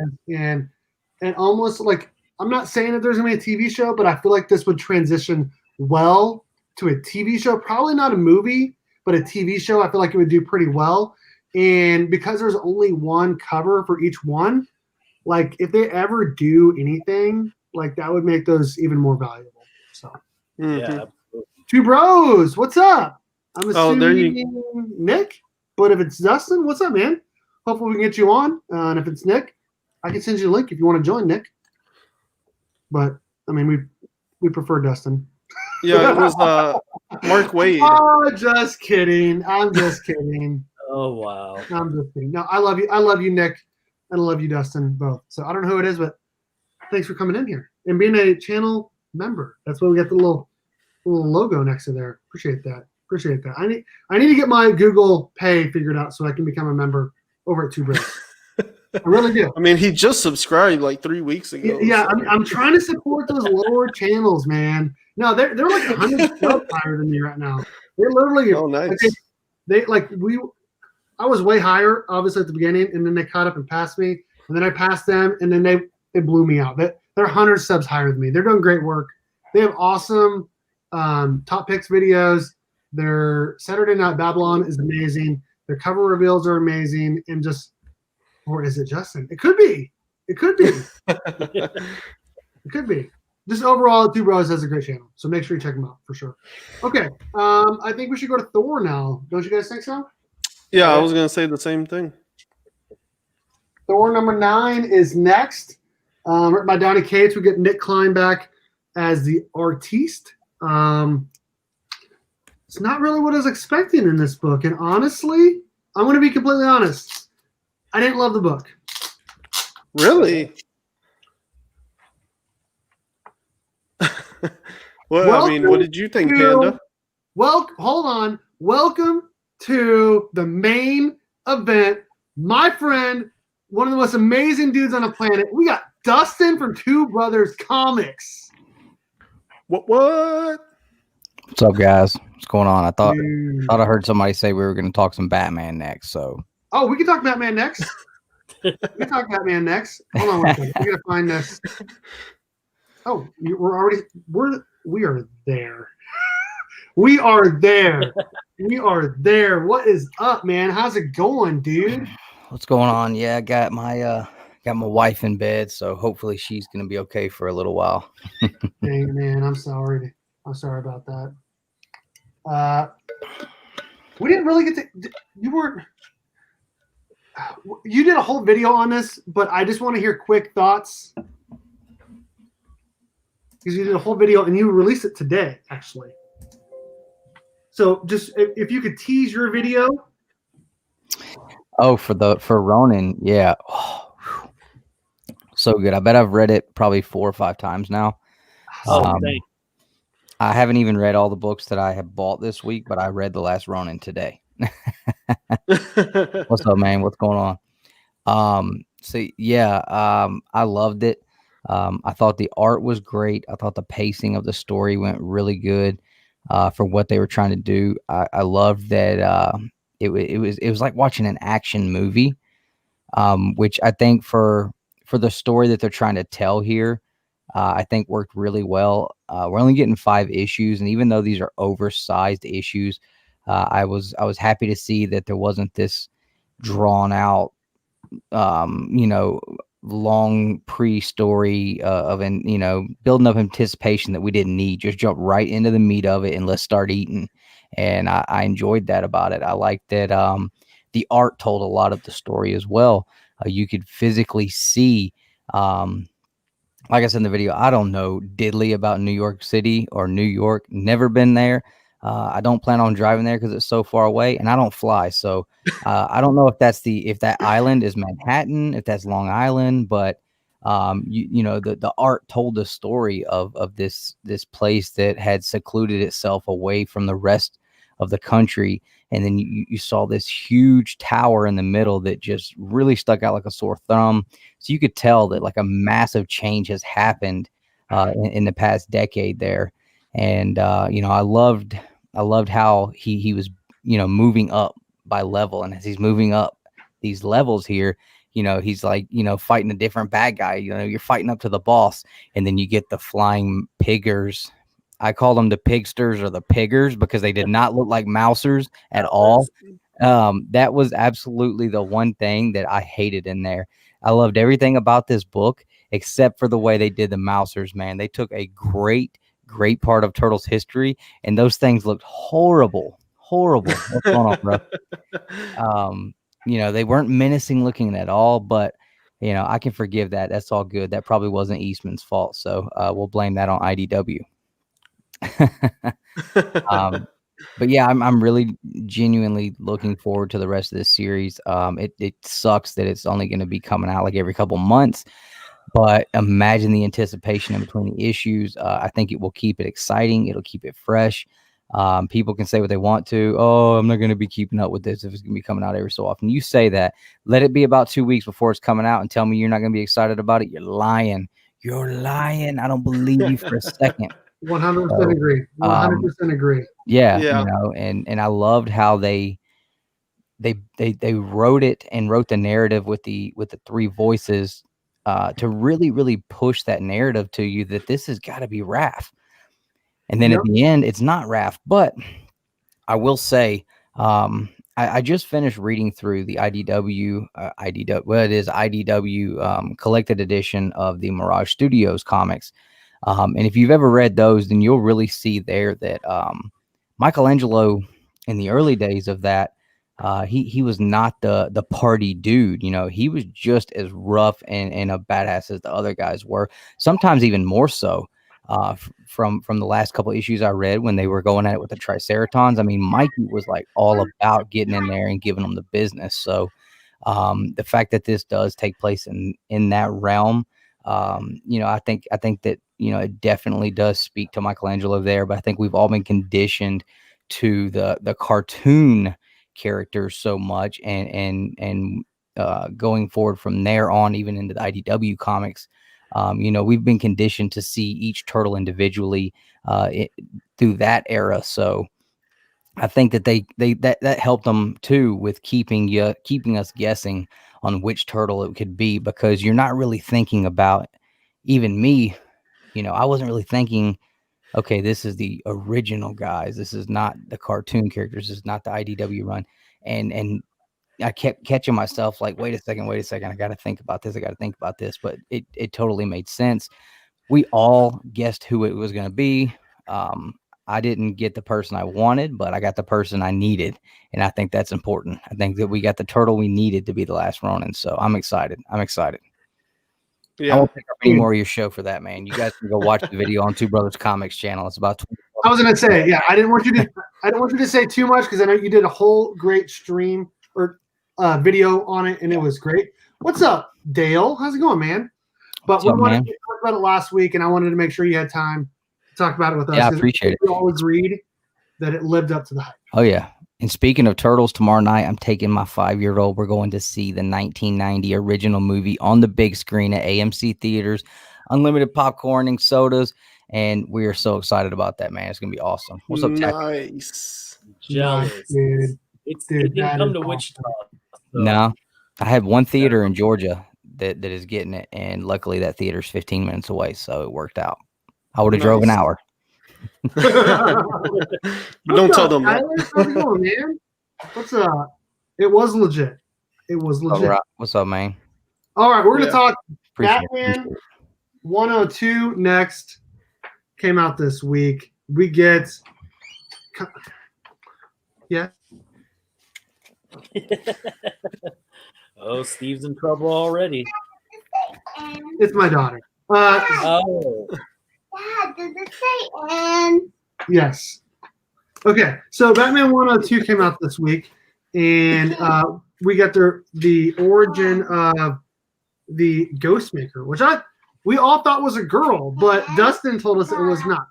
and almost like, I'm not saying that there's gonna be a TV show, but I feel like this would transition well to a TV show. Probably not a movie, but a TV show. I feel like it would do pretty well. And because there's only one cover for each one, like if they ever do anything, like that would make those even more valuable. So, Yeah. 2 Bros, what's up? I'm assuming there you... Nick, but if it's Dustin, what's up, man? Hopefully we can get you on. And if it's Nick, I can send you a link if you want to join, Nick. But I mean, we prefer Dustin. Yeah, it was Mark Wade. Oh, just kidding. I'm just kidding. Oh wow. I'm just kidding. No, I love you. I love you, Nick, and I love you, Dustin, both. So I don't know who it is, but thanks for coming in here and being a channel member. That's why we got the little logo next to there. Appreciate that. Appreciate that. I need to get my Google Pay figured out so I can become a member over at 2 Bros. I really do. I mean, he just subscribed like 3 weeks ago. Yeah, so. I'm trying to support those lower channels, man. No, they're like 100 subs higher than me right now. They're literally nice. I was way higher, obviously at the beginning, and then they caught up and passed me, and then I passed them, and then they blew me out. They're 100 subs higher than me. They're doing great work. They have awesome top picks videos. Their Saturday Night Babylon is amazing. Their cover reveals are amazing, and just. Or is it Justin? It could be. It could be. It could be. Just overall, 2 Bros has a great channel. So make sure you check them out for sure. Okay. I think we should go to Thor now. Don't you guys think so? Yeah, I was going to say the same thing. Thor number 9 is next. Written by Donny Cates. We get Nick Klein back as the artiste. It's not really what I was expecting in this book. And honestly, I'm going to be completely honest. I didn't love the book. Really? Well, I mean, what did you think, Panda? Well, hold on. Welcome to the main event. My friend, one of the most amazing dudes on the planet. We got Dustin from 2 Brothers Comics. What? What's up, guys? What's going on? I thought I heard somebody say we were going to talk some Batman next, so... Oh, we can talk Batman next. We can talk Batman next. Hold on one second. We gotta find this. Oh, we are there. We are there. We are there. What is up, man? How's it going, dude? What's going on? Yeah, I got my wife in bed, so hopefully she's gonna be okay for a little while. Hey, man, I'm sorry. I'm sorry about that. We didn't really get to. You did a whole video on this, but I just want to hear quick thoughts because you did a whole video and you released it today, actually. So just if you could tease your video. Oh, for Ronin, yeah. Oh, so good. I bet I've read it probably 4 or 5 times now. I haven't even read all the books that I have bought this week, but I read The Last Ronin today. What's up, man? What's going on? I loved it. I thought the art was great. I thought the pacing of the story went really good for what they were trying to do. I loved that it was like watching an action movie, which I think for the story that they're trying to tell here, I think worked really well. We're only getting 5 issues, and even though these are oversized issues, I was happy to see that there wasn't this drawn out, long pre-story of building up anticipation that we didn't need. Just jump right into the meat of it and let's start eating. And I enjoyed that about it. I liked that the art told a lot of the story as well. You could physically see, like I said in the video, I don't know diddly about New York City or New York. Never been there. I don't plan on driving there because it's so far away, and I don't fly. So I don't know if that island is Manhattan, if that's Long Island, but the art told the story of this place that had secluded itself away from the rest of the country. And then you saw this huge tower in the middle that just really stuck out like a sore thumb. So you could tell that like a massive change has happened in the past decade there. And I loved how he was moving up by level, and as he's moving up these levels here, he's like fighting a different bad guy. You're fighting up to the boss, and then you get the flying piggers. I call them the pigsters or the piggers because they did not look like mousers at all. That was absolutely the one thing that I hated in there. I loved everything about this book except for the way they did the mousers, man. They took a great part of Turtles history, and those things looked horrible. What's going on, bro? They weren't menacing looking at all, but I can forgive that. That's all good. That probably wasn't Eastman's fault. So we'll blame that on IDW. But yeah, I'm really genuinely looking forward to the rest of this series. It sucks that it's only going to be coming out like every couple months, but imagine the anticipation in between the issues. I think it will keep it exciting. It'll keep it fresh. People can say what they want to. Oh, I'm not going to be keeping up with this if it's going to be coming out every so often. You say that. Let it be about 2 weeks before it's coming out and tell me you're not going to be excited about it. You're lying. I don't believe you for a second. 100% agree. 100% agree. Yeah. And I loved how they wrote it and wrote the narrative with the 3 voices to really, really push that narrative to you that this has got to be Raph. And then at the end, it's not Raph. But I will say, I just finished reading through the IDW collected edition of the Mirage Studios comics. And if you've ever read those, then you'll really see there that Michelangelo in the early days of that, he was not the party dude. He was just as rough and a badass as the other guys were, sometimes even more so. From the last couple issues I read when they were going at it with the Triceratons, I mean, Mikey was like all about getting in there and giving them the business. So the fact that this does take place in that realm, I think that it definitely does speak to Michelangelo there. But I think we've all been conditioned to the cartoon characters so much, and going forward from there on, even into the IDW comics. We've been conditioned to see each turtle individually through that era. So I think that that helped them too with keeping us guessing on which turtle it could be, because you're not really thinking about, even me, I wasn't really thinking, okay, this is the original guys. This is not the cartoon characters. This is not the IDW run. And I kept catching myself like, wait a second. I got to think about this. But it totally made sense. We all guessed who it was going to be. I didn't get the person I wanted, but I got the person I needed. And I think that's important. I think that we got the turtle we needed to be the last Ronin. So I'm excited. Yeah. I won't pick up any more of your show for that, man. You guys can go watch the video on 2BrothersComics channel. It's about 20. I was going to say, yeah, I didn't want you to say too much because I know you did a whole great stream or video on it, and it was great. What's up, Dale? How's it going, man? But we wanted to talk about it last week, and I wanted to make sure you had time to talk about it with us. Yeah, I appreciate it. We all agreed that it lived up to the hype. Oh, yeah. And speaking of turtles, tomorrow night, I'm taking my 5-year-old. We're going to see the 1990 original movie on the big screen at AMC theaters, unlimited popcorn and sodas. And we are so excited about that, man. It's going to be awesome. What's up, Tech? Nice. Jealous. Dude. It Dude, didn't that come is to awesome. Wichita. So, No, I had one theater in Georgia that is getting it, and luckily that theater's 15 minutes away, so it worked out. I would have drove an Nice. hour. Don't tell them that. Tyler? How's it going, man? What's up? It was legit. It was All legit. right. What's up, man? All right, we're gonna Yeah. talk Appreciate Batman it. 102 next. Came out this week. We get, yeah. Oh, Steve's in trouble already. It's my daughter. Oh, Dad, does it say N? Yes. Okay, so Batman 102 came out this week, and we got the origin of the Ghostmaker, which we all thought was a girl, but Dustin told us it was not.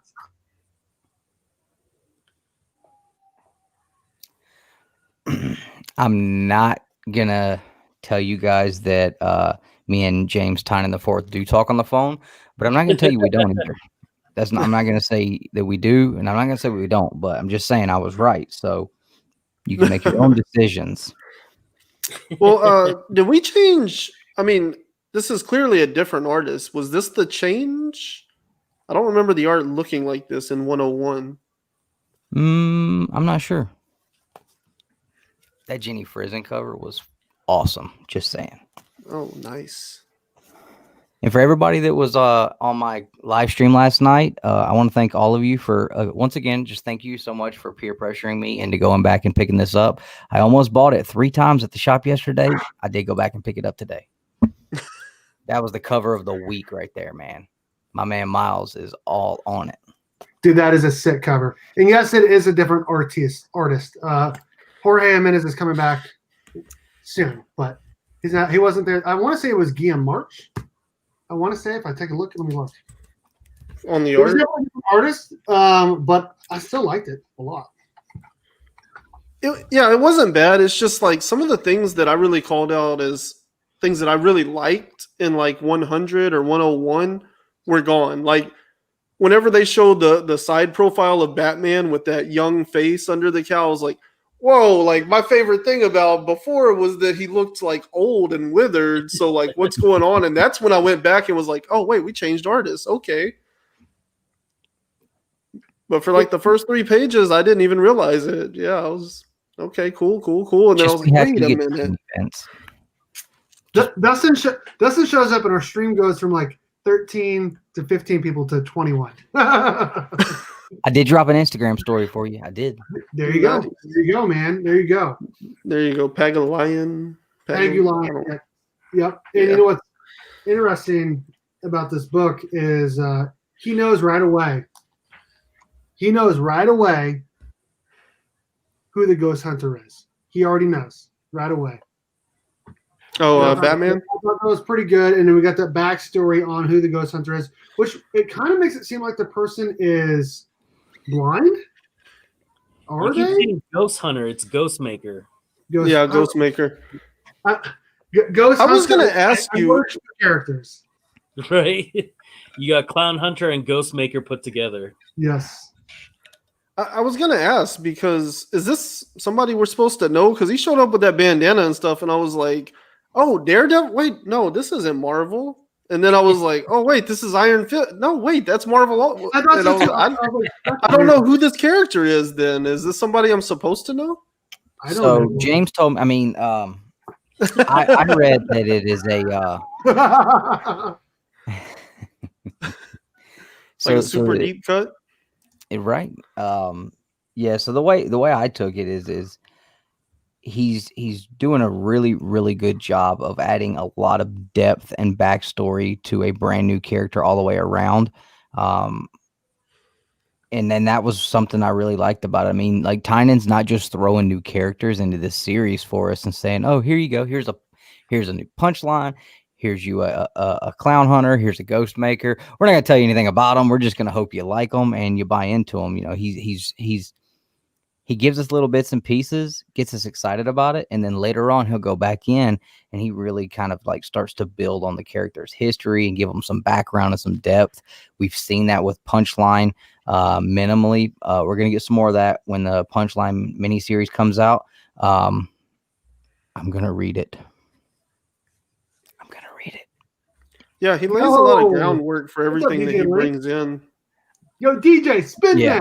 I'm not gonna tell you guys that me and James Tynan the Fourth do talk on the phone, but I'm not gonna tell you we don't either. I'm not gonna say that we do, and I'm not gonna say we don't, but I'm just saying I was right. So you can make your own decisions. Well, did we change? I mean, this is clearly a different artist. Was this the change? I don't remember the art looking like this in 101. I'm not sure. That Jenny Frizen cover was awesome. Just saying. Oh, nice. And for everybody that was on my live stream last night, I want to thank all of you for once again, just thank you so much for peer pressuring me into going back and picking this up. I almost bought it 3 times at the shop yesterday. I did go back and pick it up today. That was the cover of the week right there, man. My man Miles is all on it. Dude, that is a sick cover. And yes, it is a different artist. Jorge Jimenez is coming back soon, but he's not. He wasn't there. I want to say it was Guillaume March. I want to say, if I take a look, let me look. On the It was art? definitely a different artist, but I still liked it a lot. It wasn't bad. It's just like some of the things that I really called out as things that I really liked in like 100 or 101 were gone. Like whenever they showed the side profile of Batman with that young face under the cowl, I was like, whoa, like my favorite thing about before was that he looked like old and withered. So like what's going on? And that's when I went back and was like, oh wait, we changed artists. Okay. But for like the first 3 pages, I didn't even realize it. Yeah, I was okay, cool. And then I was like, wait a minute. Dustin shows up and our stream goes from like 13 to 15 people to 21. I did drop an Instagram story for you. I did. There you go. There you go, man. There you go. There you go. Pagalion. Pagalion. Yep. And you know what's interesting about this book is he knows right away. He knows right away who the Ghost Hunter is. He already knows right away. Oh, Batman? I thought that was pretty good. And then we got that backstory on who the Ghost Hunter is, which it kind of makes it seem like the person is blind. Are you keep they? saying Ghost Hunter. It's Ghostmaker. Ghostmaker. Ghost I was Hunter, going to ask I you. worship the characters. Right? You got Clown Hunter and Ghostmaker put together. Yes. I was going to ask because is this somebody we're supposed to know? Because he showed up with that bandana and stuff, and I was like, oh, Daredevil? Wait, no, this isn't Marvel. And then I was like, oh, wait, this is Iron Fist. No, wait, that's Marvel. I don't know who this character is then. Is this somebody I'm supposed to know? I don't So know. James told me, I read that it is a Like a super deep cut? Right. Yeah, so the way I took it is he's doing a really, really good job of adding a lot of depth and backstory to a brand new character all the way around. And then that was something I really liked about it. I mean, like Tynan's not just throwing new characters into this series for us and saying, oh, here you go. Here's a new punchline. Here's you a clown hunter. Here's a ghost maker. We're not going to tell you anything about them. We're just going to hope you like them and you buy into them. You know, he gives us little bits and pieces, gets us excited about it. And then later on, he'll go back in and he really kind of like starts to build on the character's history and give them some background and some depth. We've seen that with Punchline minimally. We're going to get some more of that when the Punchline miniseries comes out. I'm gonna read it. Yeah, he lays a lot of Yo! groundwork for What's up, everything that DJ he Link? brings in. Yo, DJ, spin Yeah.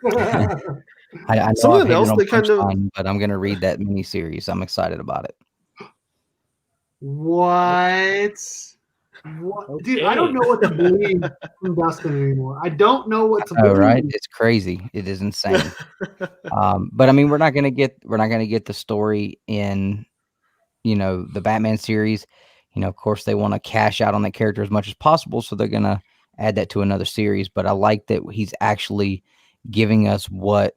that. I know I've Something hated else on they kind of Punchline, but I'm gonna read that miniseries. I'm excited about it. What? Dude, I don't Okay. know what to believe from Dustin anymore. I don't know what to Oh, believe. right? It's crazy. It is insane. But I mean, we're not gonna get the story in, the Batman series. Of course, they want to cash out on that character as much as possible, so they're gonna add that to another series. But I like that he's actually giving us what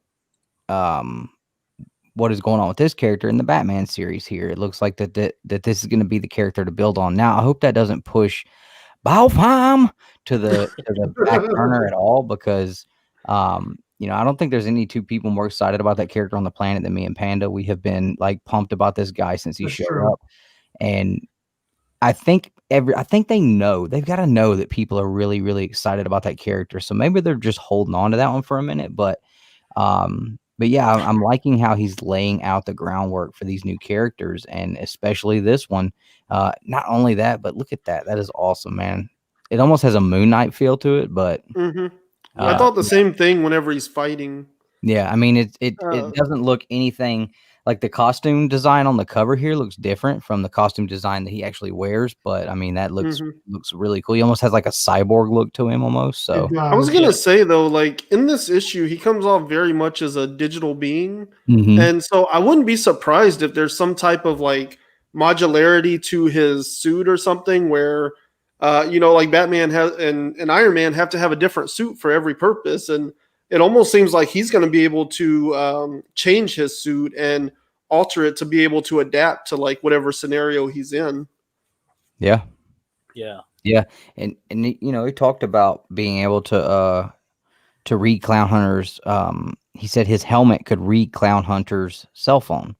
is going on with this character in the Batman series here. It looks like that this is going to be the character to build on. Now, I hope that doesn't push Baupam to the back burner at all, because I don't think there's any two people more excited about that character on the planet than me and Panda. We have been like pumped about this guy since he That's showed true. up, and I think they've got to know that people are really, really excited about that character. So maybe they're just holding on to that one for a minute, but yeah, I'm liking how he's laying out the groundwork for these new characters, and especially this one. Not only that, but look at that. That is awesome, man. It almost has a Moon Knight feel to it, but I thought the same thing whenever he's fighting. yeah, I mean, it doesn't look anything like the costume design on the cover here looks different from the costume design that he actually wears, but I mean, that looks really cool. He almost has like a cyborg look to him almost. So I was gonna say though, like in this issue, he comes off very much as a digital being, and so I wouldn't be surprised if there's some type of like modularity to his suit or something where, like Batman has and Iron Man have to have a different suit for every purpose, and it almost seems like he's going to be able to change his suit and alter it to be able to adapt to like whatever scenario he's in. Yeah. Yeah. And he talked about being able to read Clown Hunter's. He said his helmet could read Clown Hunter's cell phone.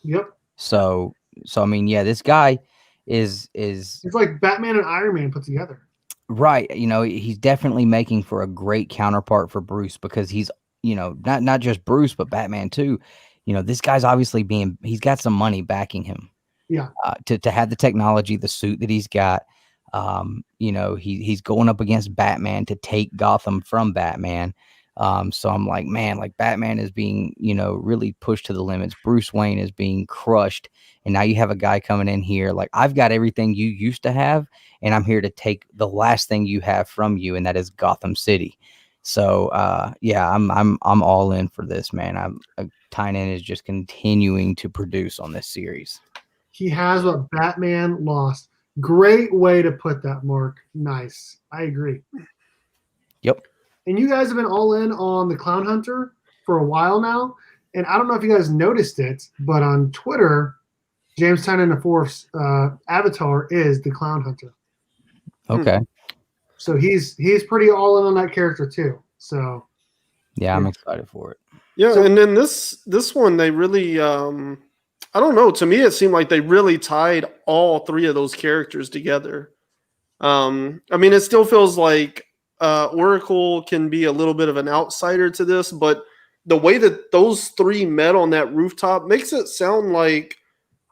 Yep. So I mean, yeah, this guy is It's like Batman and Iron Man put together. Right. He's definitely making for a great counterpart for Bruce, because he's, not just Bruce, but Batman too. This guy's obviously he's got some money backing him. Yeah. To have the technology, the suit that he's got, he's going up against Batman to take Gotham from Batman. So I'm like, man, like Batman is being, really pushed to the limits. Bruce Wayne is being crushed. And now you have a guy coming in here. Like, I've got everything you used to have, and I'm here to take the last thing you have from you. And that is Gotham City. So, yeah, I'm all in for this, man. Tynan is just continuing to produce on this series. He has what Batman lost. Great way to put that, Mark. Nice. I agree. Yep. And you guys have been all in on the Clown Hunter for a while now. And I don't know if you guys noticed it, but on Twitter, James Tynan IV's avatar is the Clown Hunter. Okay. So he's pretty all in on that character too. So yeah, I'm excited for it. Yeah, and then this one they really I don't know, to me it seemed like they really tied all three of those characters together. I mean, it still feels like Oracle can be a little bit of an outsider to this, but the way that those three met on that rooftop makes it sound like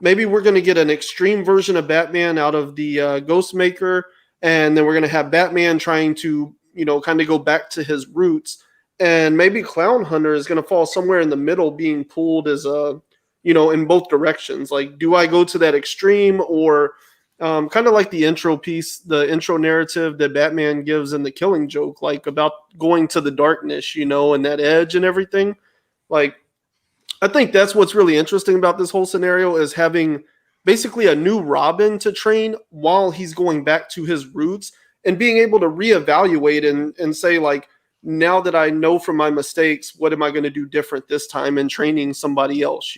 maybe we're going to get an extreme version of Batman out of the Ghostmaker, and then we're going to have Batman trying to, kind of go back to his roots, and maybe Clown Hunter is going to fall somewhere in the middle, being pulled as a, in both directions. Like, do I go to that extreme, or kind of like the intro piece, the intro narrative that Batman gives in The Killing Joke, like about going to the darkness, and that edge and everything. Like, I think that's what's really interesting about this whole scenario, is having basically a new Robin to train while he's going back to his roots, and being able to reevaluate and say, like, now that I know from my mistakes, what am I going to do different this time, and training somebody else,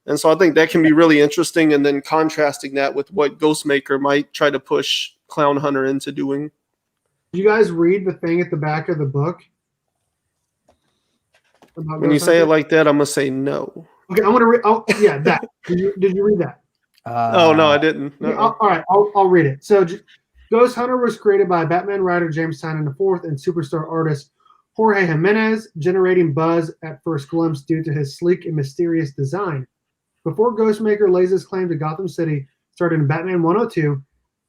And so I think that can be really interesting, and then contrasting that with what Ghostmaker might try to push Clown Hunter into doing. Did you guys read the thing at the back of the book? When you say it like that, I'm going to say no. Okay, I'm going to read. Oh, yeah, that. Did you read that? Oh, no, I didn't. No. Yeah, all right, I'll read it. So Ghost Hunter was created by Batman writer James Tynan IV and superstar artist Jorge Jimenez, generating buzz at first glimpse due to his sleek and mysterious design. Before Ghostmaker lays his claim to Gotham City, started in Batman 102,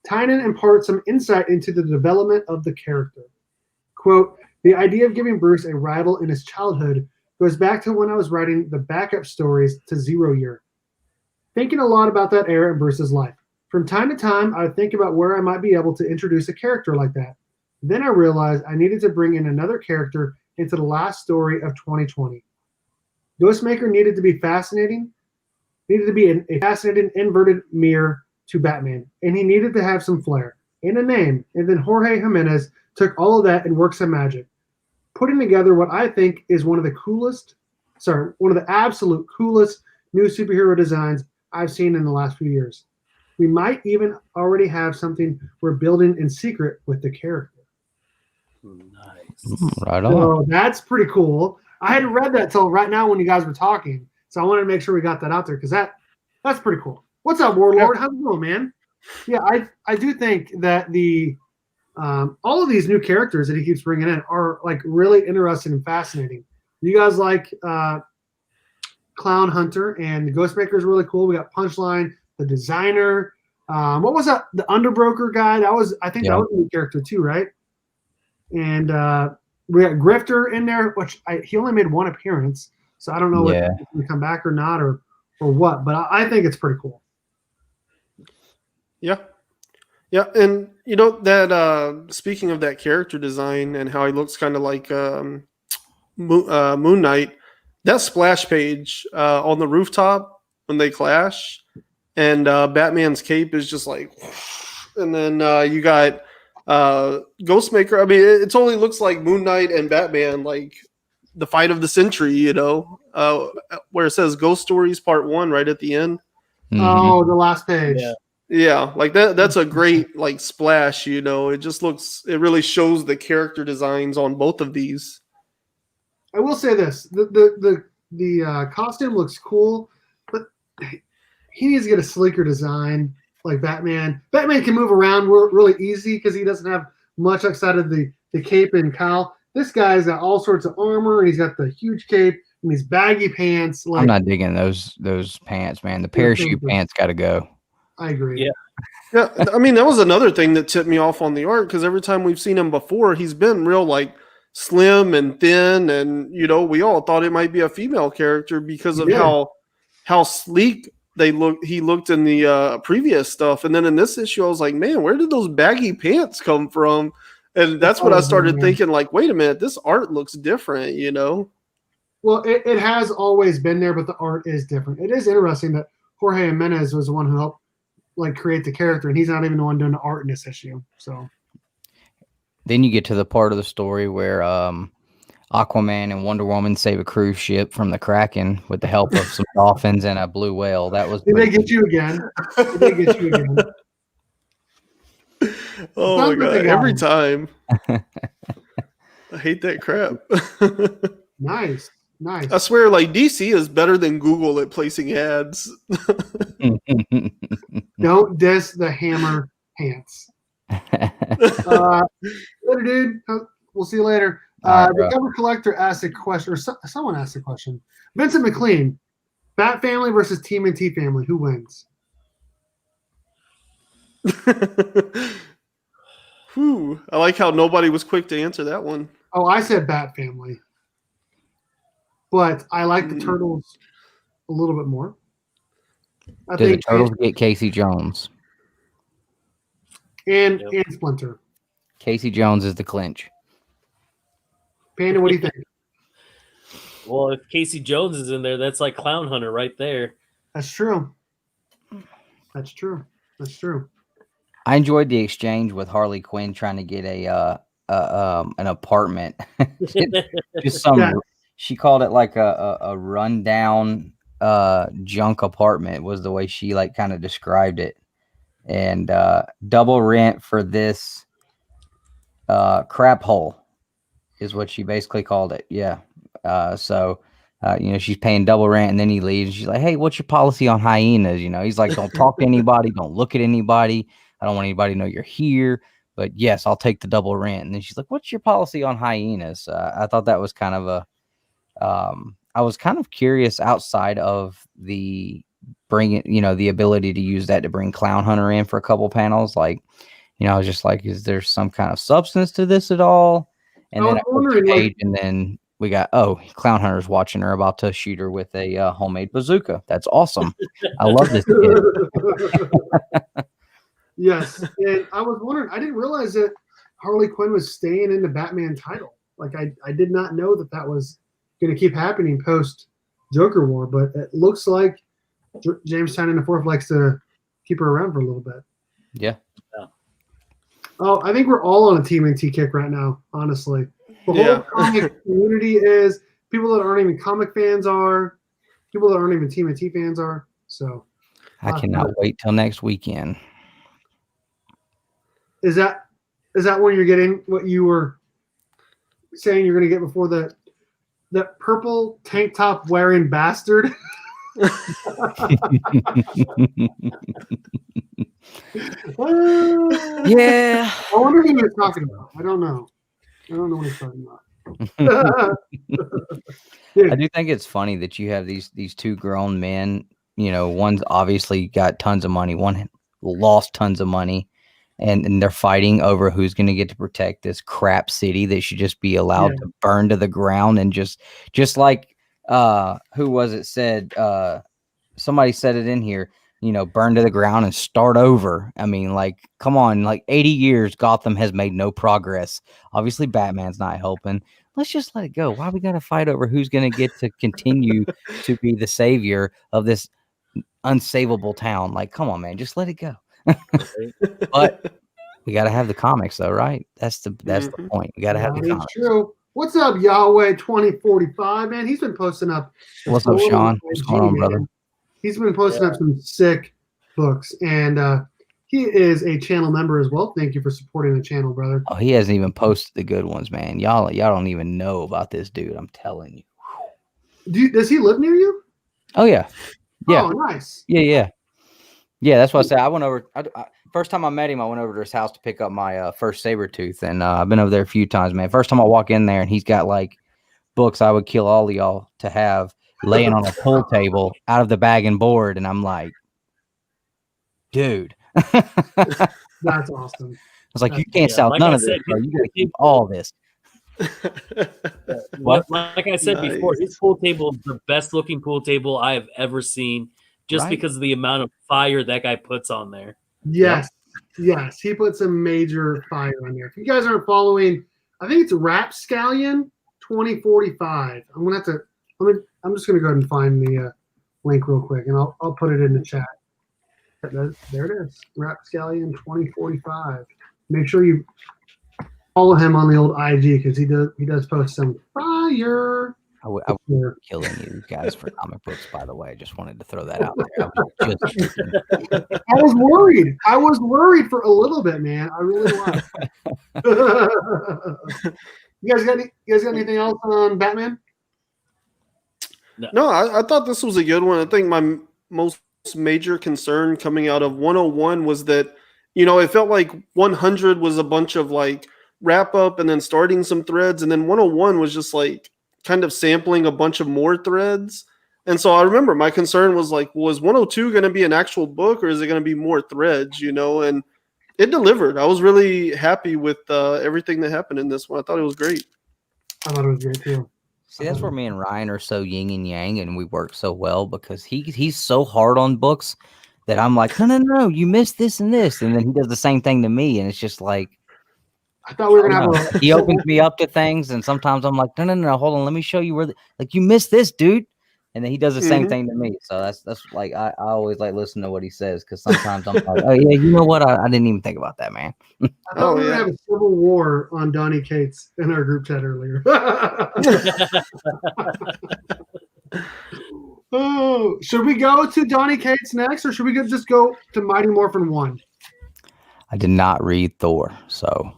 Tynan imparts some insight into the development of the character. Quote, the idea of giving Bruce a rival in his childhood goes back to when I was writing the backup stories to Zero Year. Thinking a lot about that era in Bruce's life. From time to time, I would think about where I might be able to introduce a character like that. Then I realized I needed to bring in another character into the last story of 2020. Ghostmaker needed to be fascinating, needed to be a fascinating inverted mirror to Batman, and he needed to have some flair and a name. And then Jorge Jimenez took all of that and worked some magic, putting together what I think is one of the absolute coolest new superhero designs I've seen in the last few years. We might even already have something we're building in secret with the character. Nice. Right on. So that's pretty cool. I hadn't read that till right now when you guys were talking, so I wanted to make sure we got that out there because that's pretty cool. What's up, Warlord? How's it going, man? Yeah, I do think that the all of these new characters that he keeps bringing in are like really interesting and fascinating. You guys like Clown Hunter, and the Ghostmaker is really cool. We got Punchline, the designer. What was that? The Underbroker guy. That was that was a new character too, right? And we got Grifter in there, which he only made one appearance, so I don't know if he's going to come back or not, or what. But I think it's pretty cool. Yeah, and you know that speaking of that character design and how he looks kind of like Moon Knight, that splash page on the rooftop when they clash, and Batman's cape is just like, and then you got Ghostmaker. I mean, it totally looks like Moon Knight and Batman, like the fight of the century, you know, where it says Ghost Stories Part 1 right at the end. Mm-hmm. Oh, the last page. Yeah, like that's a great like splash, you know. It really shows the character designs on both of these. I will say this: the costume looks cool, but he needs to get a sleeker design like Batman. Batman can move around really easy because he doesn't have much outside of the cape and cowl. This guy's got all sorts of armor, and he's got the huge cape and these baggy pants. Like, I'm not digging those pants, man. The parachute pants got to go. I agree. Yeah. I mean, that was another thing that tipped me off on the art, because every time we've seen him before, he's been real like slim and thin, and you know, we all thought it might be a female character because of how sleek he looked in the previous stuff. And then in this issue, I was like, man, where did those baggy pants come from? And that's when I started thinking, like, wait a minute, this art looks different, you know? Well, it has always been there, but the art is different. It is interesting that Jorge Jimenez was the one who helped like create the character, and he's not even the one doing the art in this issue. So then you get to the part of the story where Aquaman and Wonder Woman save a cruise ship from the Kraken with the help of some dolphins and a blue whale. That was. Did they get you again? Did they get you again? Oh my god! Every time. I hate that crap. Nice. I swear, like DC is better than Google at placing ads. Don't diss the Hammer pants. Later, dude. We'll see you later. The cover collector asked a question, or someone asked a question. Vincent McLean, Bat Family versus TMNT Family. Who wins? Whew. I like how nobody was quick to answer that one. Oh, I said Bat Family. But I like the Turtles a little bit more. Do the Turtles get Casey Jones? And Splinter. Casey Jones is the clinch. Panda, what do you think? Well, if Casey Jones is in there, that's like Clown Hunter right there. That's true. That's true. I enjoyed the exchange with Harley Quinn trying to get an apartment. Just some. She called it like a rundown junk apartment was the way she like kind of described it. And double rent for this crap hole is what she basically called it. Yeah. So you know, she's paying double rent, and then he leaves. She's like, hey, what's your policy on hyenas? You know, he's like, don't talk to anybody. Don't look at anybody. I don't want anybody to know you're here. but yes, I'll take the double rent. And then she's like, what's your policy on hyenas? I thought that was kind of I was kind of curious outside of the the ability to use that to bring Clown Hunter in for a couple panels. Like, I was just like, is there some kind of substance to this at all? And then I flipped the page, and then we got, Clown Hunter's watching her, about to shoot her with a homemade bazooka. That's awesome. I love this kid. Yes, and I was wondering, I didn't realize that Harley Quinn was staying in the Batman title. Like, I did not know that was going to keep happening post Joker War, but it looks like James Tynion IV likes to keep her around for a little bit. Yeah. Oh, I think we're all on a TMNT kick right now, honestly. The whole comic community is. People that aren't even comic fans are. People that aren't even TMNT fans are. So I cannot wait till next weekend. Is that when you're getting what you were saying you're going to get before the purple tank top wearing bastard? Yeah. I wonder who you're talking about. I don't know what he's talking about. I do think it's funny that you have these two grown men. One's obviously got tons of money. One lost tons of money, and they're fighting over who's going to get to protect this crap city that should just be allowed to burn to the ground. And just like who was it said? Somebody said it in here. Burn to the ground and start over. I mean, like, come on, like 80 years, Gotham has made no progress. Obviously, Batman's not helping. Let's just let it go. Why we got to fight over who's going to get to continue to be the savior of this unsavable town? Like, come on, man, just let it go. But we got to have the comics, though, right? That's the point. We got to have the comics. True. What's up, Yahweh 2045, man? He's been posting up. What's up, Sean? What's going on, brother? He's been posting up some sick books, and he is a channel member as well. Thank you for supporting the channel, brother. Oh, he hasn't even posted the good ones, man. Y'all don't even know about this dude. I'm telling you. Does he live near you? Oh yeah. Oh, nice. Yeah. That's what I said. I went over. First time I met him, I went over to his house to pick up my first Sabretooth, and I've been over there a few times, man. First time I walk in there, and he's got like books I would kill all of y'all to have laying on a pool table out of the bag and board, and I'm like, dude. That's awesome. I was like, you can't sell none of this, bro. You got to keep all this. What? Like I said before, his pool table is the best looking pool table I have ever seen, just because of the amount of fire that guy puts on there. Yes, he put some major fire on there. If you guys aren't following, I think it's Rapscallion 2045. I'm just gonna go ahead and find the link real quick, and I'll put it in the chat. There it is, Rapscallion 2045. Make sure you follow him on the old IG because he does post some fire. I would killing you guys for comic books, by the way. I just wanted to throw that out there. I was worried. I was worried for a little bit, man. I really was. You guys got anything else on Batman? No, I thought this was a good one. I think my most major concern coming out of 101 was that, it felt like 100 was a bunch of like wrap up and then starting some threads. And then 101 was just like kind of sampling a bunch of more threads. And so I remember my concern was like, was 102 going to be an actual book, or is it going to be more threads, and it delivered. I was really happy with everything that happened in this one. I thought it was great. I thought it was great too. See, that's where me and Ryan are so yin and yang, and we work so well because he's so hard on books that I'm like, no, you missed this and this, and then he does the same thing to me, and it's just like, I thought we were gonna have he opens me up to things, and sometimes I'm like, no, hold on, let me show you where, you missed this, dude, and then he does the same thing to me. So that's like I always like listen to what he says because sometimes I'm like, oh yeah, you know what? I didn't even think about that, man. I thought we were gonna have a civil war on Donnie Cates in our group chat earlier. Oh, should we go to Donnie Cates next, or should we just go to Mighty Morphin 1? I did not read Thor, so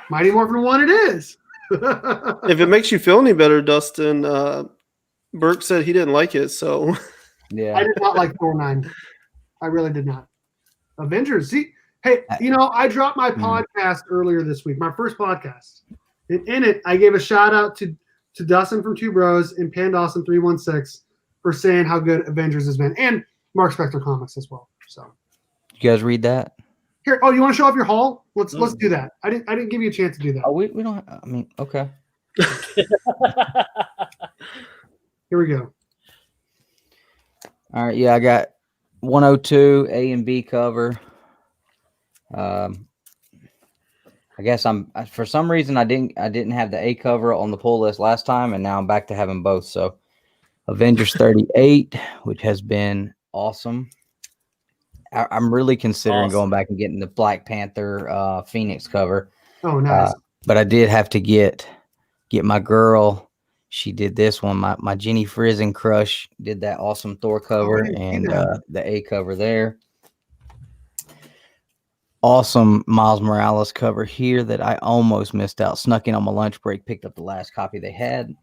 Mighty Morphin 1 it is. If it makes you feel any better, Dustin, Burke said he didn't like it, so yeah. I did not like Thor 9. I really did not. Avengers. See, Hey, I dropped my podcast earlier this week, my first podcast. And in it, I gave a shout out to Dustin from 2Bros and Pandawesome316 for saying how good Avengers has been, and Mark Spector Comics as well. So, You guys read that? here, you want to show off your haul? Let's do that. I didn't give you a chance to do that. Oh, we don't. I mean, okay. Here we go. All right. Yeah, I got 102 A and B cover. I guess for some reason I didn't have the A cover on the pull list last time, and now I'm back to having both. So Avengers 38, which has been awesome. I'm really considering going back and getting the Black Panther Phoenix cover. Oh, nice. But I did have to get my girl. She did this one. My Jenny Frizen crush did that awesome Thor cover and the A cover there. Awesome Miles Morales cover here that I almost missed out. Snuck in on my lunch break, picked up the last copy they had.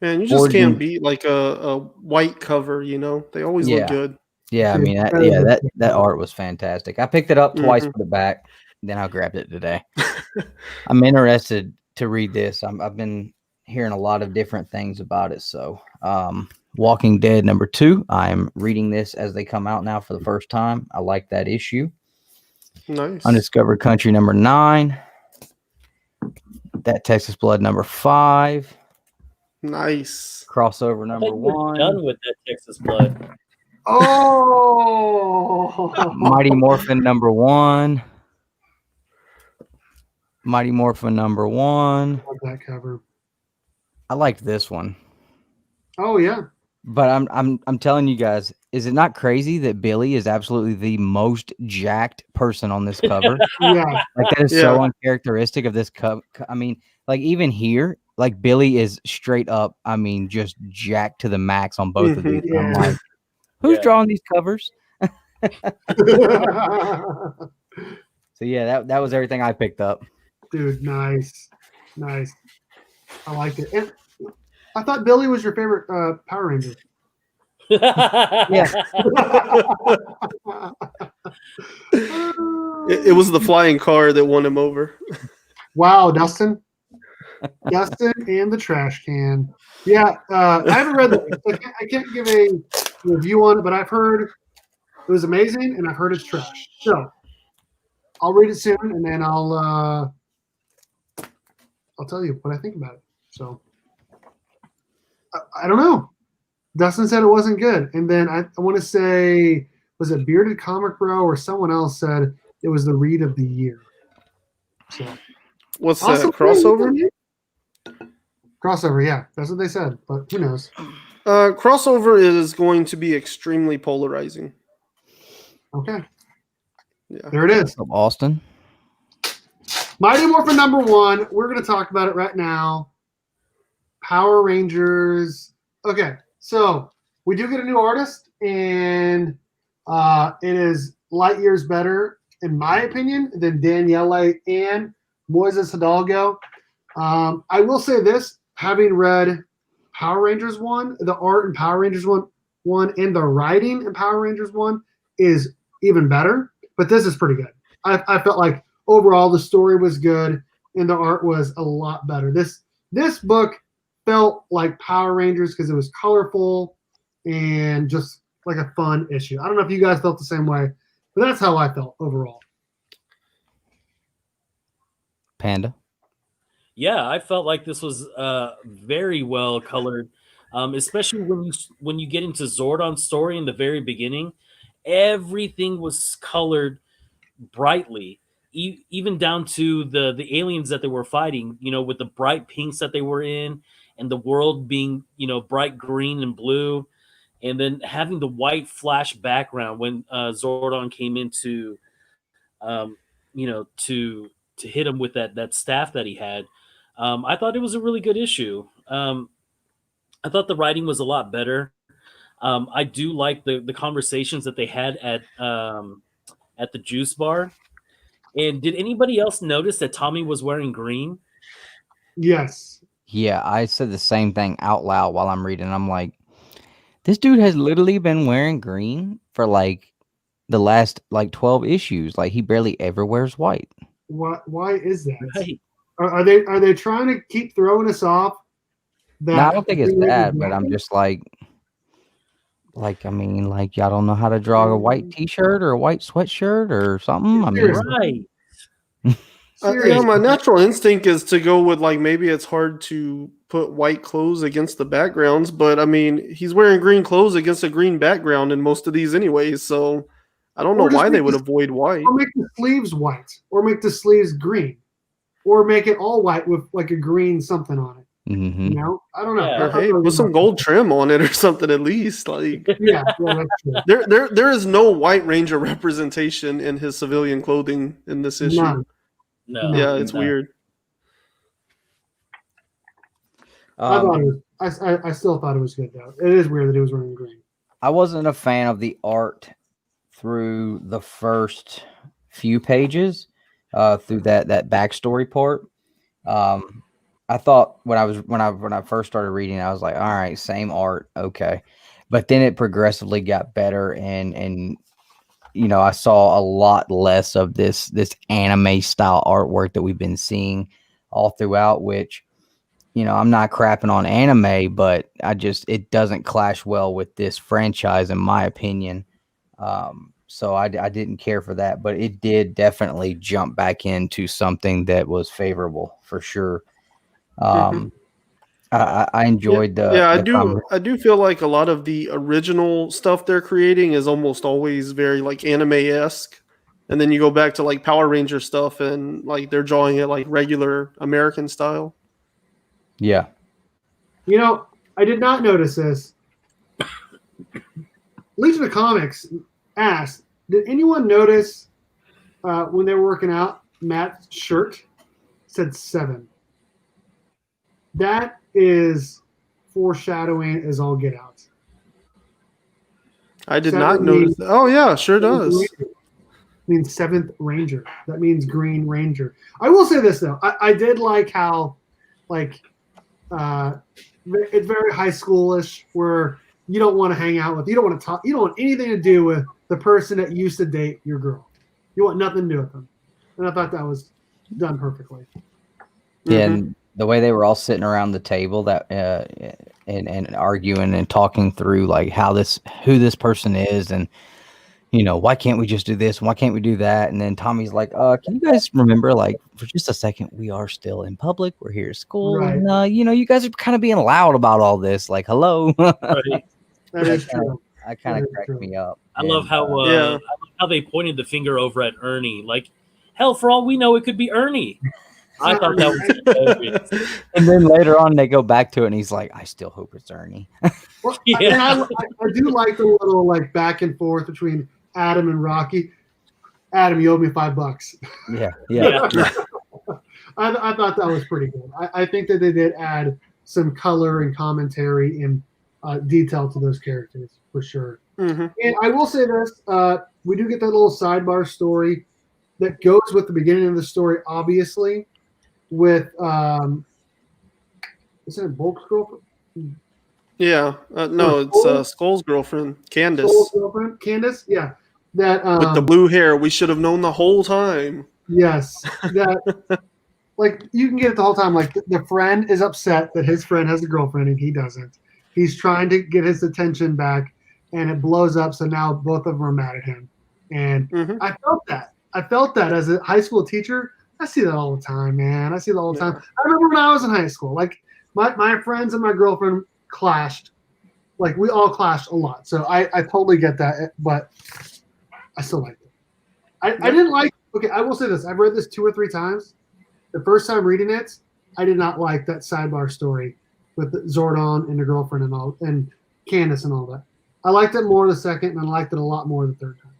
Man, you just can't beat like a white cover, They always look good. Yeah, I mean, that art was fantastic. I picked it up twice, put it back, then I grabbed it today. I'm interested to read this. I've been hearing a lot of different things about it. So, Walking Dead #2. I'm reading this as they come out now for the first time. I like that issue. Nice. Undiscovered Country #9. That Texas Blood #5. Nice. Crossover I think we're #1. done with that Texas Blood. Oh, Mighty Morphin #1. Mighty Morphin #1. love that cover. I liked this one. Oh yeah. But I'm telling you guys, is it not crazy that Billy is absolutely the most jacked person on this cover? Yeah. Like that is so uncharacteristic of this cover. I mean, like even here, like Billy is straight up, I mean, just jacked to the max on both of these. Yeah. I'm like, who's drawing these covers? So yeah, that was everything I picked up. Dude, nice. I liked it. And I thought Billy was your favorite Power Ranger. Yeah. It was the flying car that won him over. Wow, Dustin and the trash can. Yeah, I haven't read that. I can't give a review on it, but I've heard it was amazing, and I've heard it's trash. So I'll read it soon, and then I'll tell you what I think about it. So I don't know. Dustin said it wasn't good, and then I want to say, was it Bearded Comic Bro or someone else said it was the read of the year. So what's that, crossover? Crossover, yeah, that's what they said, but who knows? Crossover is going to be extremely polarizing. Okay, Yeah, there it is. From Austin. Mighty Morphin #1. We're going to talk about it right now. Power Rangers. Okay, so we do get a new artist, and it is light years better, in my opinion, than Daniele and Moises Hidalgo. I will say this, having read Power Rangers 1, the art in Power Rangers 1 and the writing in Power Rangers 1 is even better, but this is pretty good. I felt like overall the story was good and the art was a lot better. This book felt like Power Rangers because it was colorful and just like a fun issue. I don't know if you guys felt the same way, but that's how I felt overall. Panda. Yeah, I felt like this was very well colored, especially when you get into Zordon's story in the very beginning. Everything was colored brightly, even down to the aliens that they were fighting. With the bright pinks that they were in, and the world being bright green and blue, and then having the white flash background when Zordon came into to hit him with that staff that he had. I thought it was a really good issue. I thought the writing was a lot better. I do like the conversations that they had at the juice bar. And did anybody else notice that Tommy was wearing green? Yes. Yeah, I said the same thing out loud while I'm reading. I'm like, this dude has literally been wearing green for like the last like 12 issues. Like he barely ever wears white. Why is that? Right. Are they trying to keep throwing us off? No, I don't think it's that, but I'm just like I mean, like y'all don't know how to draw a white T-shirt or a white sweatshirt or something. I mean, Right. Yeah, my natural instinct is to go with like maybe it's hard to put white clothes against the backgrounds, but I mean he's wearing green clothes against a green background in most of these anyways, so I don't know Or just why they make would the- avoid white. Or make the sleeves white, or make the sleeves green, or make it all white with like a green something on it. mhm. You know, I don't know. Yeah. Or, hey, put some gold trim on it or something at least. Like Yeah, that's true. there is no White Ranger representation in his civilian clothing in this issue. None. No. Yeah, it's no. weird. I thought it was. I still thought it was good though. It is weird that he was wearing green. I wasn't a fan of the art through the first few pages, through that backstory part. I thought when I first started reading, I was like, all right, same art, okay. But then it progressively got better, and you know, I saw a lot less of this anime style artwork that we've been seeing all throughout, which, you know, I'm not crapping on anime, but it doesn't clash well with this franchise, in my opinion. So I didn't care for that, but it did definitely jump back into something that was favorable for sure. I enjoyed I the I do feel like a lot of the original stuff they're creating is almost always very like anime-esque. And then you go back to like Power Ranger stuff and like they're drawing it like regular American style. yeah. You know, I did not notice this. Legion of Comics asked, did anyone notice when they were working out, Matt's shirt said 7? That is foreshadowing as all get out. I did 7 not notice that. Oh yeah, sure does. Means 7th Ranger. That means Green Ranger. I will say this though. I did like how, like, it's very high schoolish, where you don't want to hang out with, you don't want to talk, you don't want anything to do with the person that used to date your girl. You want nothing to do with them. And I thought that was done perfectly. Yeah, and the way they were all sitting around the table, that and arguing and talking through like who this person is, and you know, why can't we just do this? Why can't we do that? And then Tommy's like, can you guys remember, like, for just a second, we are still in public. We're here at school. Right. And, you know, you guys are kind of being loud about all this. Like, hello. Right. That is true. I kind of That is cracked true. me up. I love And, how Yeah. I love how they pointed the finger over at Ernie. Like, hell, for all we know, it could be Ernie. I thought that was hilarious. and then later on, they go back to it, and he's like, I still hope it's Ernie. Well, Yeah. and I do like the little like back and forth between Adam and Rocky. Adam, you owe me $5. Yeah. Yeah. I thought that was pretty good. I think that they did add some color and commentary and detail to those characters for sure. Mm-hmm. And I will say this: we do get that little sidebar story that goes with the beginning of the story, obviously, with is it Bulk's girlfriend? Yeah. No, it's Skull's girlfriend, Candace. Skull's girlfriend, Candace. Yeah, that With the blue hair, we should have known the whole time. yes, that like you can get it the whole time. Like the friend is upset that his friend has a girlfriend and he doesn't. He's trying to get his attention back, and it blows up. So now both of them are mad at him. And Mhm. I felt that. I felt that as a high school teacher. I see that all the time, man. I see that all the time. I remember when I was in high school. Like my friends and my girlfriend clashed. Like we all clashed a lot. So I totally get that, but I still liked it. I didn't like. Okay, I will say this. I've read this 2 or 3 times. The first time reading it, I did not like that sidebar story with Zordon and the girlfriend and all, and Candace and all that. I liked it more the second, and I liked it a lot more the third time.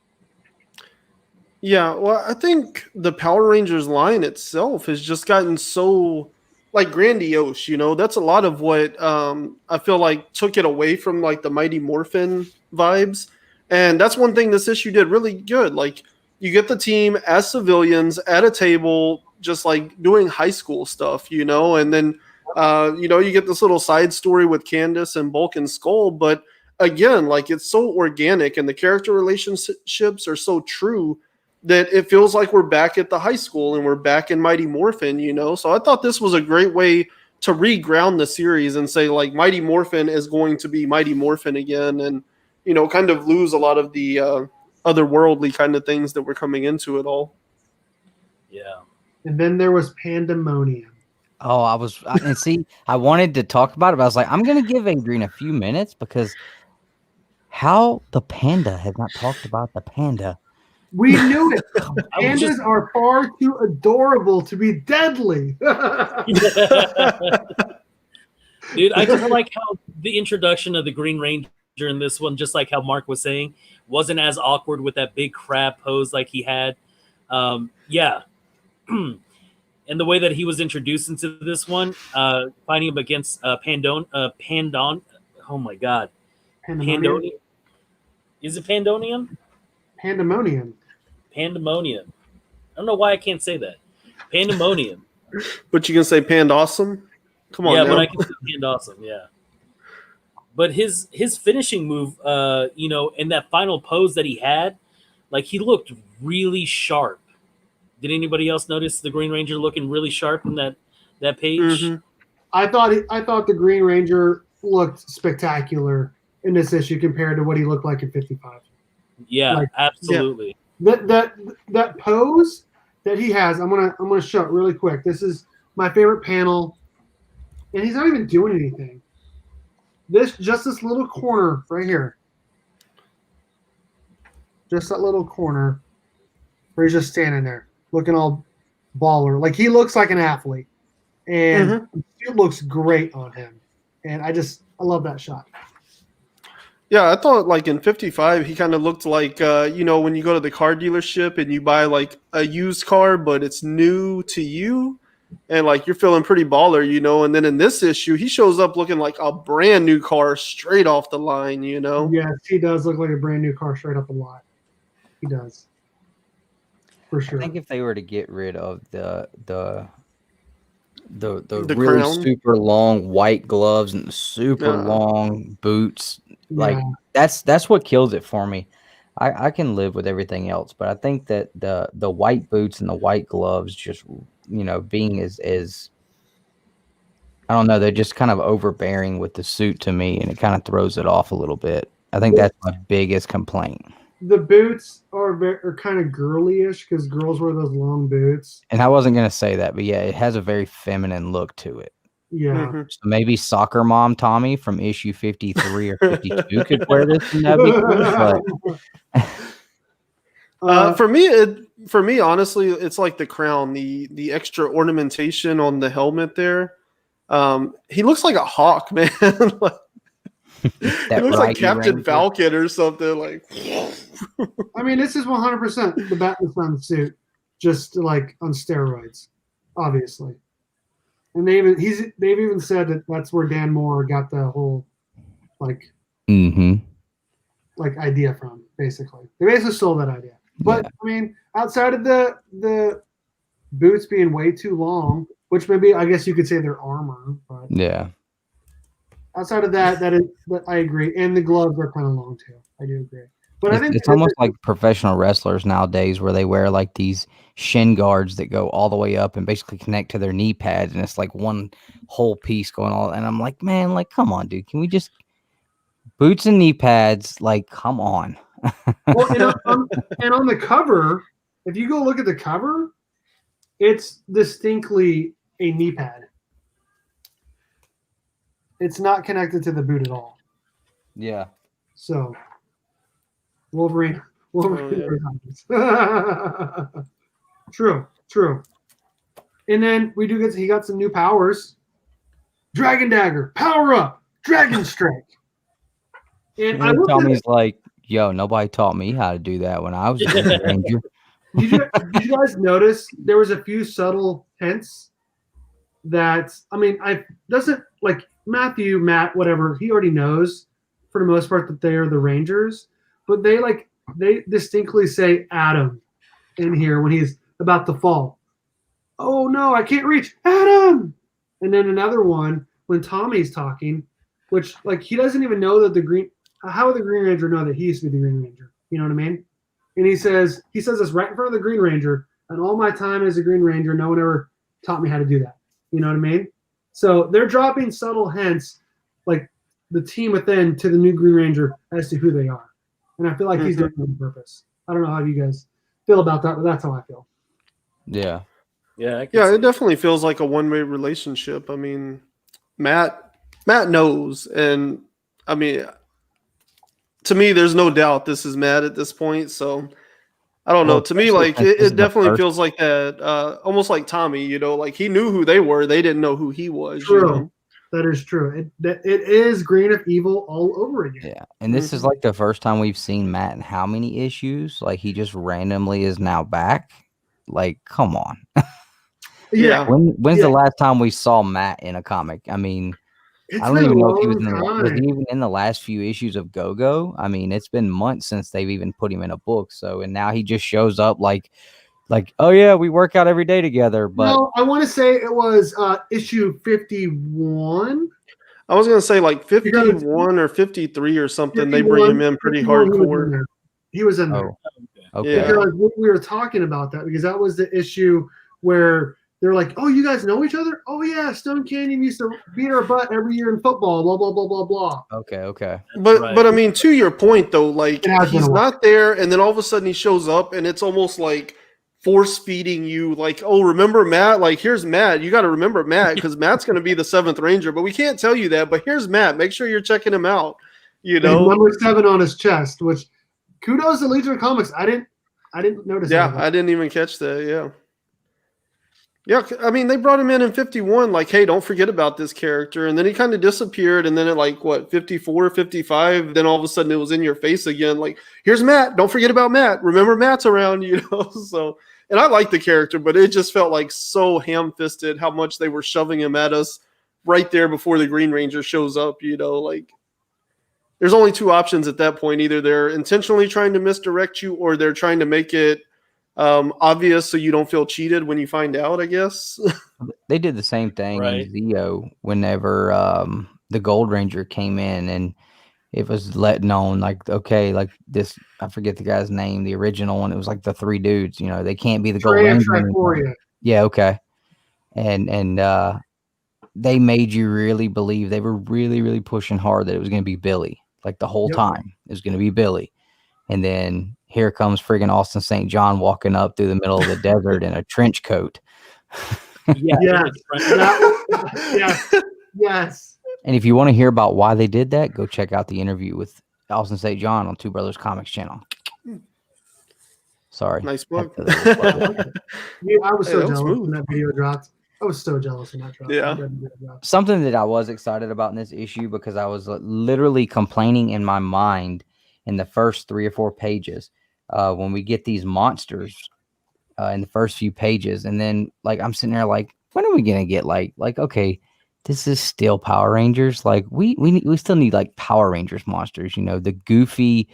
Yeah, well, I think the Power Rangers line itself has just gotten so like grandiose, you know. That's a lot of what I feel like took it away from like the Mighty Morphin vibes. And that's one thing this issue did really good. Like you get the team as civilians at a table, just like doing high school stuff, you know, and then you know, you get this little side story with Candace and Bulk and Skull, but again, like it's so organic and the character relationships are so true that it feels like we're back at the high school and we're back in Mighty Morphin, you know? So I thought this was a great way to reground the series and say like Mighty Morphin is going to be Mighty Morphin again, and, you know, kind of lose a lot of the otherworldly kind of things that were coming into it all. Yeah. And then there was Pandemonium. Oh, and see, I wanted to talk about it, but I was like, I'm going to give Adrian a few minutes because how the panda has not talked about the panda. We knew it. I was Pandas are far too adorable to be deadly. Dude, I just like how the introduction of the Green Ranger in this one, just like how Mark was saying, wasn't as awkward with that big crab pose like he had. Yeah. And the way that he was introduced into this one, fighting him against Pandon. Oh my God. Pandemonium. Is it Pandonium? Pandemonium. Pandemonium. I don't know why I can't say that. Pandemonium. But you can say Pandawesome? Come on, yeah, now. but I can say Pandawesome, yeah. But his finishing move, you know, in that final pose that he had, like he looked really sharp. Did anybody else notice the Green Ranger looking really sharp in that page? Mm-hmm. I thought the Green Ranger looked spectacular in this issue compared to what he looked like in 55. Yeah, Like, absolutely. That pose that he has, I'm gonna show it really quick. This is my favorite panel, and he's not even doing anything. This little corner right here, just that little corner where he's just standing there looking all baller, like he looks like an athlete, and it looks great on him. And I love that shot. Yeah, I thought like in 55, he kind of looked like, you know, when you go to the car dealership and you buy like a used car, but it's new to you and like you're feeling pretty baller, you know. And then in this issue, he shows up looking like a brand new car straight off the line, you know. Yes, he does look like a brand new car straight up the lot. He does. For sure. I think if they were to get rid of the really crown? super long white gloves and the super long boots, like that's what kills it for me. I can live with everything else, but I think that the white boots and the white gloves just, you know, being as I don't know, they're just kind of overbearing with the suit to me, and it kind of throws it off a little bit. I think that's my biggest complaint. The boots are kind of girly-ish because girls wear those long boots. And I wasn't going to say that, but yeah, it has a very feminine look to it. Yeah. So maybe Soccer Mom Tommy from issue 53 or 52 could wear this. And that'd be cool, For me, honestly, it's like the crown, the extra ornamentation on the helmet there. He looks like a hawk, man. Like, he looks like Captain Falcon or something. Like, I mean, this is 100% the Batman suit, just like on steroids, obviously. And they've even said that that's where Dan Moore got the whole like idea from. Basically, they basically stole that idea. But yeah. I mean, outside of the boots being way too long, which maybe I guess you could say they're armor. But yeah. Outside of that I agree, and the gloves are kind of long too. I do agree. But I think it's almost like professional wrestlers nowadays, where they wear like these shin guards that go all the way up and basically connect to their knee pads, and it's like one whole piece going all. And I'm like, man, like, come on, dude, can we just boots and knee pads? Like, come on. Well, and on the cover, if you go look at the cover, it's distinctly a knee pad. It's not connected to the boot at all. Yeah. So. Wolverine. True. And then we do he got some new powers. Dragon Dagger, power up, Dragon Strike. And Tommy's like, yo, nobody taught me how to do that when I was a ranger. Did you guys notice there was a few subtle hints that, I mean, doesn't like Matt, whatever, he already knows for the most part that they are the Rangers. But they distinctly say Adam in here when he's about to fall. Oh no, I can't reach Adam. And then another one when Tommy's talking, which like he doesn't even know that the green. how would the Green Ranger know that he used to be the Green Ranger? You know what I mean? And he says this right in front of the Green Ranger. And all my time as a Green Ranger, no one ever taught me how to do that. You know what I mean? So they're dropping subtle hints, like the team within, to the new Green Ranger as to who they are. And I feel like he's doing it on purpose. I don't know how you guys feel about that, but that's how I feel. Yeah. Yeah, It definitely feels like a one-way relationship. I mean, Matt knows, and I mean, to me, there's no doubt this is Matt at this point. So I don't know. To me, like it definitely feels like that, almost like Tommy. You know, like he knew who they were, they didn't know who he was. True. You know? That is true. It is Green of Evil all over again. Yeah, and this is like the first time we've seen Matt in how many issues? Like he just randomly is now back. Like, come on. Yeah. When's the last time we saw Matt in a comic? I mean, I don't even know if he was even in the last few issues of Go-Go. I mean, it's been months since they've even put him in a book. So, and now he just shows up like, oh yeah, we work out every day together. But no, I want to say it was issue 51. I was gonna say like 51 or 53 or something. They bring him in pretty hardcore. He was in there. Okay. Because we were talking about that because that was the issue where they're like, "Oh, you guys know each other? Oh yeah, Stone Canyon used to beat our butt every year in football." Blah blah blah blah blah. Okay. But I mean, to your point though, like he's not there, and then all of a sudden he shows up, and it's almost like force feeding you, like, "Oh, remember Matt? Like here's Matt. You got to remember Matt because Matt's going to be the 7th Ranger, but we can't tell you that. But here's Matt. Make sure you're checking him out." You know, number 7 on his chest, which kudos to Legion of Comics. I didn't notice. Yeah, I didn't even catch that. Yeah. Yeah, I mean, they brought him in 51, like, hey, don't forget about this character. And then he kind of disappeared. And then at like, 54, 55, then all of a sudden it was in your face again. Like, here's Matt. Don't forget about Matt. Remember Matt's around, you know? So, and I like the character, but it just felt like so ham-fisted how much they were shoving him at us right there before the Green Ranger shows up, you know? Like, there's only 2 options at that point. Either they're intentionally trying to misdirect you or they're trying to make it obvious so you don't feel cheated when you find out, I guess. They did the same thing in Zeo whenever the Gold Ranger came in and it was let known, like, okay, like this, I forget the guy's name, the original one, it was like the 3 dudes, you know, they can't be the Gold Ranger. Yeah, okay. And they made you really believe, they were really, really pushing hard that it was going to be Billy, like the whole time it was going to be Billy. And then here comes friggin' Austin St. John walking up through the middle of the desert in a trench coat. Yes. And if you want to hear about why they did that, go check out the interview with Austin St. John on 2 Brothers Comics channel. Sorry. Nice book. I was so jealous when that video dropped. I was so jealous when that dropped. Yeah. Something that I was excited about in this issue because I was literally complaining in my mind in the first 3 or 4 pages when we get these monsters in the first few pages. And then like, I'm sitting there like, when are we going to get like, okay, this is still Power Rangers. Like we still need like Power Rangers monsters, you know, the goofy,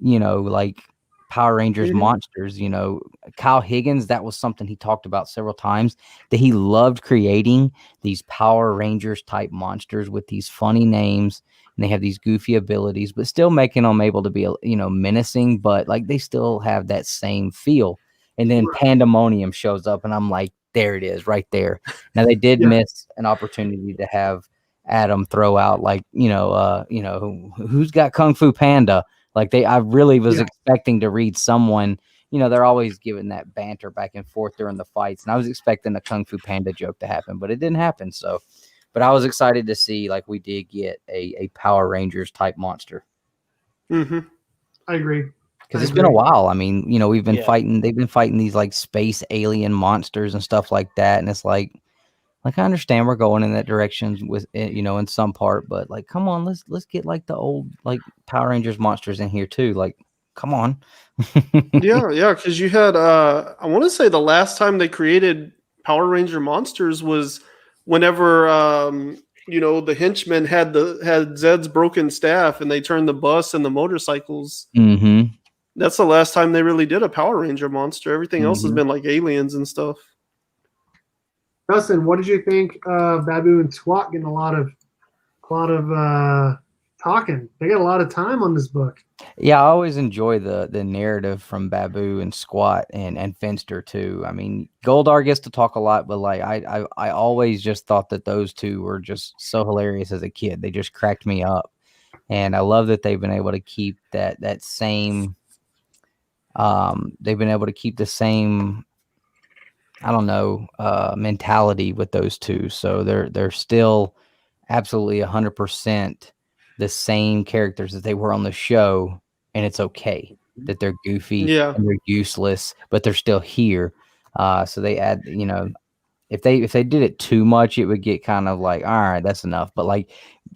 you know, like Power Rangers monsters, you know, Kyle Higgins, that was something he talked about several times, that he loved creating these Power Rangers type monsters with these funny names. And they have these goofy abilities, but still making them able to be, you know, menacing, but like they still have that same feel. And then Pandemonium shows up and I'm like, there it is right there. Now they did miss an opportunity to have Adam throw out like, who's got Kung Fu Panda? Like I really was expecting to read someone, you know, they're always giving that banter back and forth during the fights. And I was expecting a Kung Fu Panda joke to happen, but it didn't happen. So, but I was excited to see like we did get a Power Rangers type monster. Mm-hmm. I agree. Because it's been a while. I mean, you know, we've been fighting, they've been fighting these like space alien monsters and stuff like that. And it's like I understand we're going in that direction with, you know, in some part, but like, come on, let's get like the old like Power Rangers monsters in here too. Like, come on. yeah. Because you had, I want to say the last time they created Power Ranger monsters was whenever, you know, the henchmen had Zed's broken staff and they turned the bus and the motorcycles. Mm-hmm. That's the last time they really did a Power Ranger monster. Everything else has been like aliens and stuff. Dustin, what did you think of Babu and Squat getting a lot of talking. They got a lot of time on this book. Yeah, I always enjoy the narrative from Babu and Squat and Finster too. I mean, Goldar gets to talk a lot, but like I always just thought that those two were just so hilarious as a kid. They just cracked me up, and I love that they've been able to keep that same. They've been able to keep the same, I don't know, mentality with those two. So they're still absolutely 100% the same characters that they were on the show, and it's okay that they're goofy and they're useless, but they're still here. So they add, if they did it too much, it would get kind of like, all right, that's enough. But like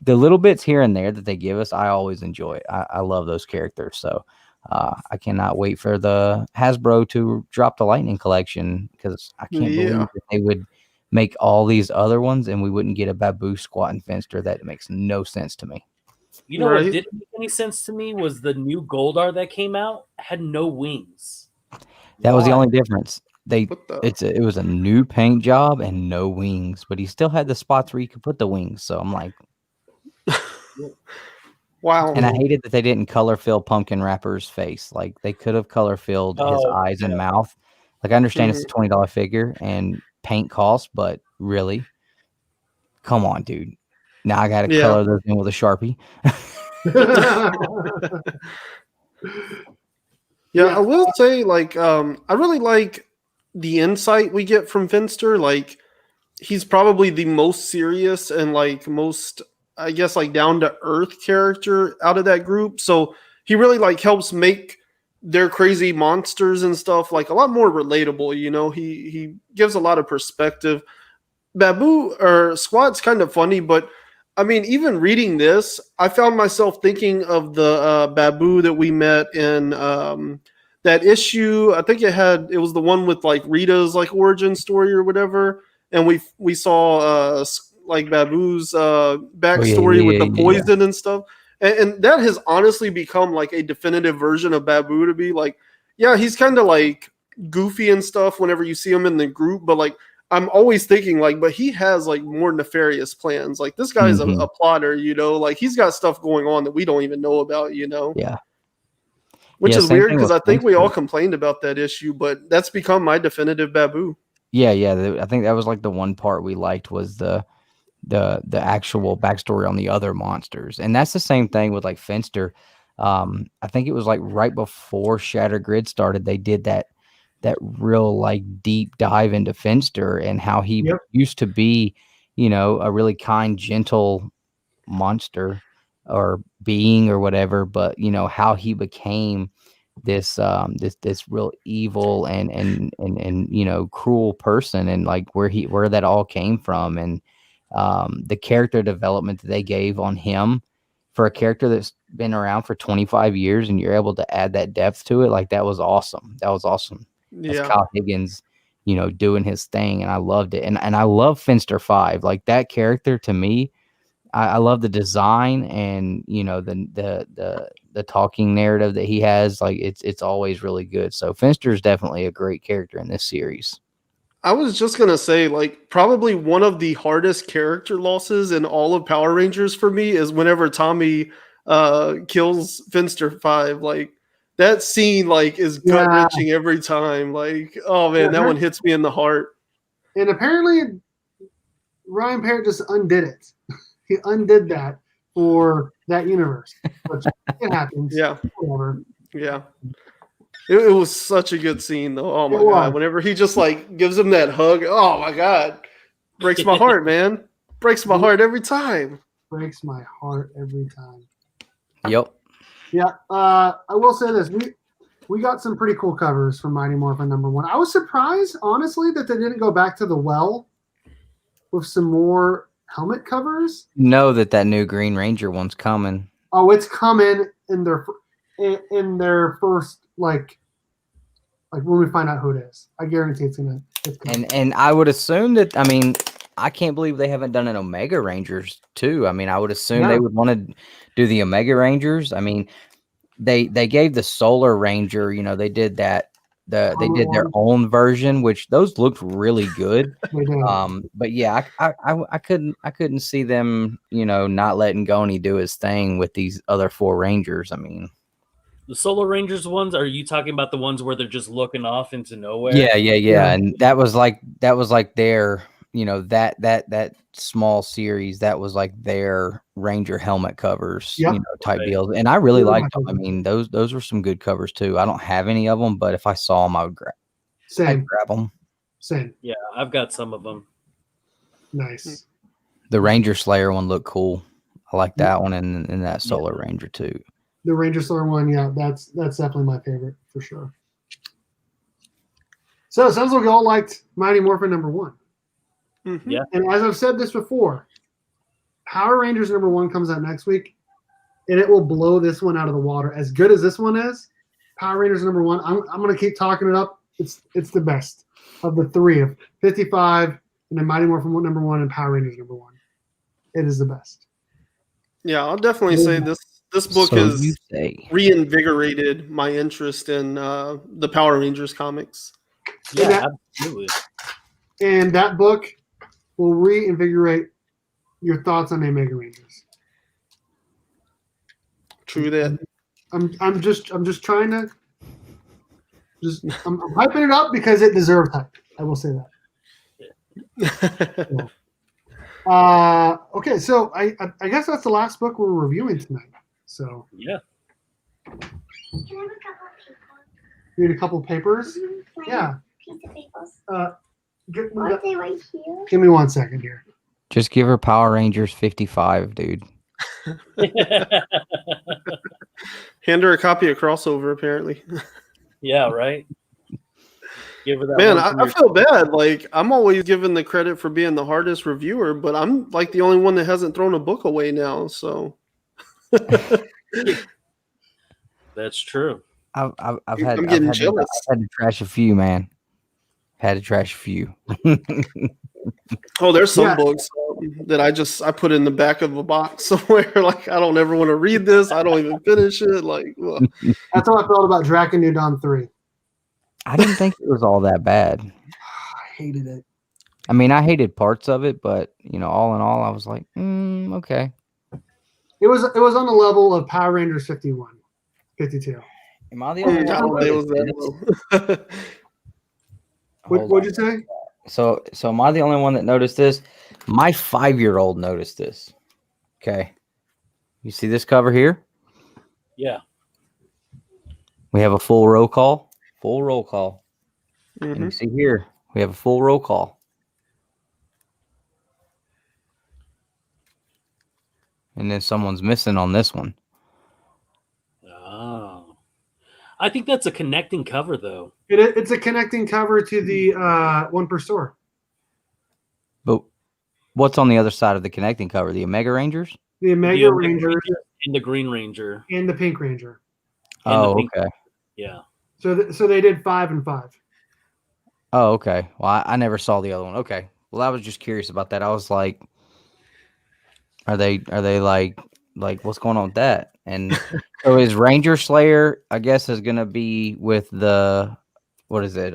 the little bits here and there that they give us, I always enjoy it. I love those characters. So I cannot wait for the Hasbro to drop the Lightning collection, because I can't believe that they would make all these other ones and we wouldn't get a Babu, Squat, and Finster. That makes no sense to me. You know what didn't make any sense to me was the new Goldar that came out had no wings. That was the only difference. It was a new paint job and no wings, but he still had the spots where you could put the wings. So I'm like, wow. And I hated that they didn't color fill Pumpkin Rapper's face. Like they could have color filled his eyes and mouth. Like I understand it's a $20 figure and paint costs, but really, come on, dude. Now I got to color those in with a Sharpie. I will say, like, I really like the insight we get from Finster. Like, he's probably the most serious and like most, I guess, like down to earth character out of that group. So he really like helps make their crazy monsters and stuff like a lot more relatable. He gives a lot of perspective. Babu or Squat's kind of funny, but I mean, even reading this, I found myself thinking of the Babu that we met in that issue. I think it was the one with like Rita's like origin story or whatever, and we saw like Babu's backstory with the poison and stuff, and that has honestly become like a definitive version of Babu to be like, he's kind of like goofy and stuff whenever you see him in the group, but like I'm always thinking like, but he has like more nefarious plans. Like this guy's a plotter, like he's got stuff going on that we don't even know about, Yeah. Which is weird because I think we all complained about that issue, but that's become my definitive Babu. Yeah. I think that was like the one part we liked was the actual backstory on the other monsters. And that's the same thing with like Finster. I think it was like right before Shatter Grid started, they did that real like deep dive into Finster and how he used to be, a really kind, gentle monster or being or whatever, but how he became this real evil and cruel person, and like where that all came from, and the character development that they gave on him for a character that's been around for 25 years, and you're able to add that depth to it. Like that was awesome. That's Kyle Higgins, doing his thing, and I loved it. And I love Finster 5. Like that character to me, I love the design and the talking narrative that he has. Like it's always really good. So Finster is definitely a great character in this series. I was just gonna say, like, probably one of the hardest character losses in all of Power Rangers for me is whenever Tommy kills Finster 5. Like that scene, like, is gut wrenching every time. Like, oh man, that one hits me in the heart. And apparently, Ryan Parrott just undid it. He undid that for that universe, which it happens. Yeah, whatever. Yeah. It was such a good scene, though. Oh my god! Whenever he just like gives him that hug, oh my god, breaks my heart, man. Breaks my heart every time. Breaks my heart every time. Yep. Yeah, I will say this: we got some pretty cool covers from Mighty Morphin #1. I was surprised, honestly, that they didn't go back to the well with some more helmet covers. Know that new Green Ranger one's coming. Oh, it's coming in their first like when we find out who it is. I guarantee it's coming. And I would assume that, I mean, I can't believe they haven't done an Omega Rangers too. I mean, I would assume they would want to do the Omega Rangers. I mean, they gave the Solar Ranger, they did that they did their own version, which those looked really good. They did. But yeah, I couldn't see them, not letting Goney do his thing with these other 4 Rangers. I mean, The Solar Rangers ones, are you talking about the ones where they're just looking off into nowhere? yeah. And that was like their, that small series, that was like their Ranger helmet covers, Yep. Type Right. deals. And I really Yeah, liked them. I mean, those were some good covers too. I don't have any of them, but if I saw them, I'd Same. grab them. Same. Yeah, I've got some of them. Nice. The Ranger Slayer one looked cool. I like that one, and that Solar Ranger too. The Ranger Slayer one, yeah, that's definitely my favorite for sure. So it sounds like we all liked Mighty Morphin #1. Mhm. Yeah. And as I've said this before, Power Rangers #1 comes out next week, and it will blow this one out of the water. As good as this one is, Power Rangers #1, I'm going to keep talking it up. It's the best of the 3 of 55, and then Mighty Morphin #1 and Power Rangers #1. It is the best. Yeah, I'll definitely say this book So has you say. reinvigorated my interest in the Power Rangers comics. Yeah, that- absolutely. And that book will reinvigorate your thoughts on the Mega Rangers. True that. I'm just trying to I'm hyping it up because it deserves hype. I will say that. Okay, so I guess that's the last book we're reviewing tonight. So Yeah. Can I have a couple of papers? read a couple papers. Can I have Yeah. a piece of papers? Give Are they right here? me 1 second here. Just give her Power Rangers 55, dude. Hand her a copy of Crossover, apparently. Yeah, right. Give her that. Man, one from I your- feel bad. Like, I'm always given the credit for being the hardest reviewer, but I'm like the only one that hasn't thrown a book away now. So That's true. I've I'm had getting I've jealous. had to trash a few, man. Had to trash a few. Oh, there's some Yeah. books that I put in the back of a box somewhere. Like, I don't ever want to read this. I don't even finish it. Like, well, That's how I felt about Draken New Dawn 3. I didn't think it was all that bad. I hated it. I mean, I hated parts of it, but all in all, I was like, okay. It was on the level of Power Rangers 51, 52. Am I the I only don't one? think it was that low. What'd you say? So am I the only one that noticed this? My 5-year-old noticed this. Okay. You see this cover here? Yeah. We have a full roll call. Full roll call. And you Mhm. see here, we have a full roll call. And then someone's missing on this one. Oh. I think that's a connecting cover, though. It's a connecting cover to the one per store. But what's on the other side of the connecting cover? The Omega Rangers? The The Omega Omega Rangers Ranger and the Green Ranger. and the Pink Ranger. And the Oh, pink- okay. Yeah. So they did 5 and 5. Oh, okay. Well, I never saw the other one. Okay. Well, I was just curious about that. I was like, are they like what's going on with that? And so is Ranger Slayer, I guess, is gonna be with the what is it?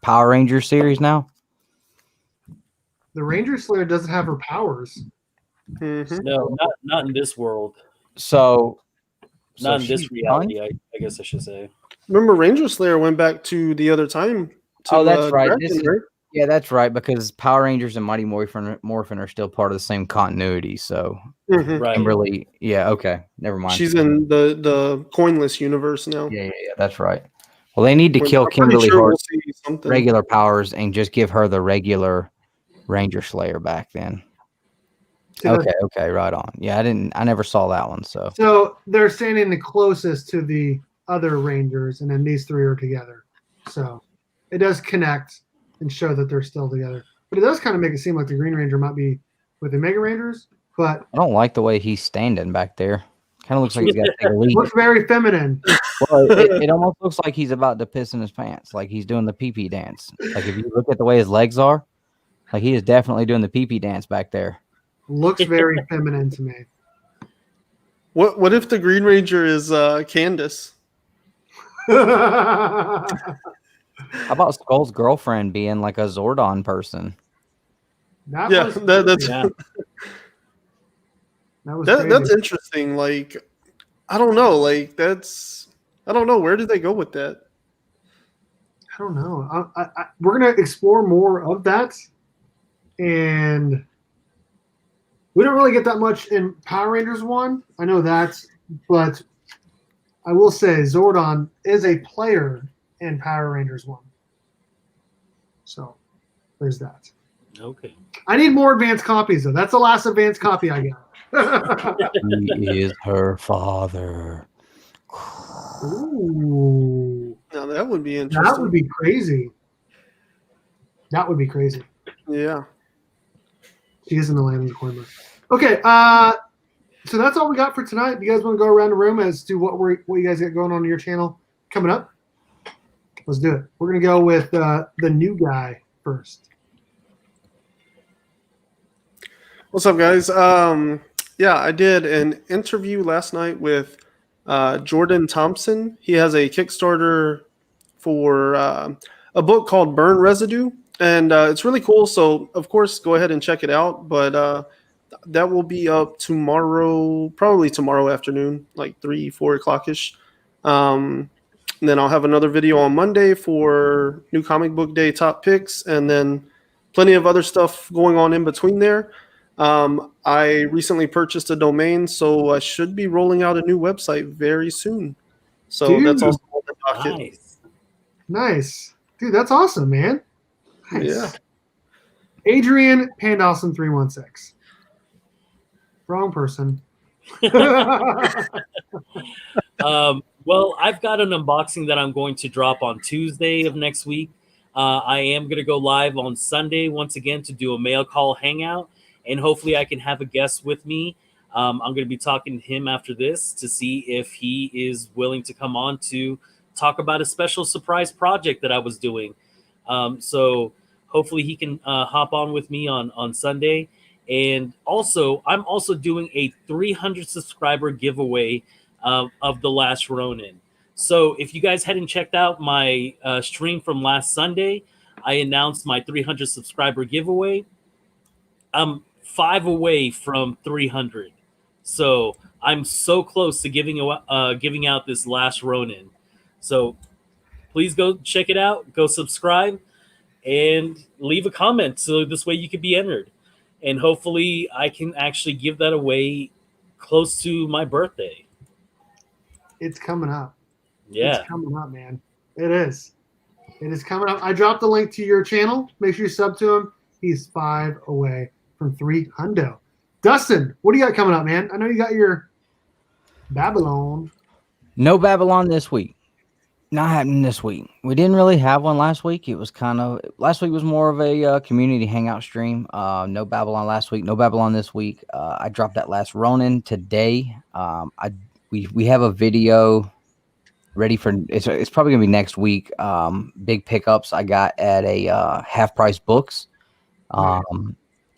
Power Ranger series now? The Ranger Slayer doesn't have her powers. Mhm. No, not in this world. So Not in this she's reality, I guess I should say. Remember, Ranger Slayer went back to the other time. To, Oh, that's right. Dragon, This is- right? Yeah, that's right, because Power Rangers and Mighty Morphin are still part of the same continuity. So Mhm. Right. Kimberly, yeah, okay, never mind. She's in the coinless universe now. yeah, that's right. Well, they need to I'm kill pretty Kimberly sure we'll Hart's see something. regular powers and just give her the regular Ranger Slayer back then. So that's- Okay, right on. Yeah, I never saw that one. So So they're standing the closest to the other Rangers, and then these 3 are together. So it does connect and show that they're still together. But it does kind of make it seem like the Green Ranger might be with the Mega Rangers, but I don't like the way he's standing back there. Kind of looks like he's got to take a leak. looks very feminine. Well, it almost looks like he's about to piss in his pants, like he's doing the pee-pee dance. Like if you look at the way his legs are, like he is definitely doing the pee-pee dance back there. Looks very feminine to me. What if the Green Ranger is Candace? How about Skull's girlfriend being like a Zordon person? That Yeah, was that's Yeah. that was that's crazy. interesting. Like, I don't know. Like, I don't know. Where did they go with that? I don't know. We're gonna explore more of that, and we don't really get that much in Power Rangers 1. I know that, but I will say Zordon is a player in Power Rangers 1. So there's that. Okay. I need more advanced copies though. That's the last advanced copy I got. He is her father. Ooh, Now that would be that interesting. would be crazy. That would be crazy. Yeah. She is in the landing corner. Okay, so that's all we got for tonight. You guys want to go around the room as to what you guys got going on your channel coming up? Let's do it. We're gonna go with the new guy first. What's up, guys? Yeah, I did an interview last night with Jordan Thompson. He has a Kickstarter for a book called Burn Residue, and it's really cool. So, of course, go ahead and check it out. But that will be up tomorrow, probably tomorrow afternoon, like 3-4 o'clock ish. And then I'll have another video on Monday for New Comic Book Day top picks, and then plenty of other stuff going on in between there. I recently purchased a domain, so I should be rolling out a new website very soon. So Dude. that's also on the docket. Nice. Nice, dude. That's awesome, man. Nice. Yeah. Adrian Pandawesome316. Wrong person. Well, I've got an unboxing that I'm going to drop on Tuesday of next week. I am going to go live on Sunday once again to do a mail call hangout, and hopefully I can have a guest with me. I'm going to be talking to him after this to see if he is willing to come on to talk about a special surprise project that I was doing. So hopefully he can hop on with me on Sunday. And also, I'm also doing a 300 subscriber giveaway of The Last Ronin. So if you guys hadn't checked out my stream from last Sunday, I announced my 300 subscriber giveaway. I'm 5 away from 300. So I'm so close to giving out this Last Ronin. So please go check it out. Go subscribe and leave a comment so this way you could be entered. And hopefully I can actually give that away close to my birthday. It's coming up. Yeah. It's coming up, man. It is. It is coming up. I dropped the link to your channel. Make sure you sub to him. He's 5 away from 300. Dustin, what do you got coming up, man? I know you got your Babylon. No Babylon this week. Not happening this week. We didn't really have one last week. It was last week was more of a community hangout stream. No Babylon last week. No Babylon this week. I dropped that Last Ronin today. We have a video ready for it's probably gonna be next week. Big pickups I got at a Half Price Books.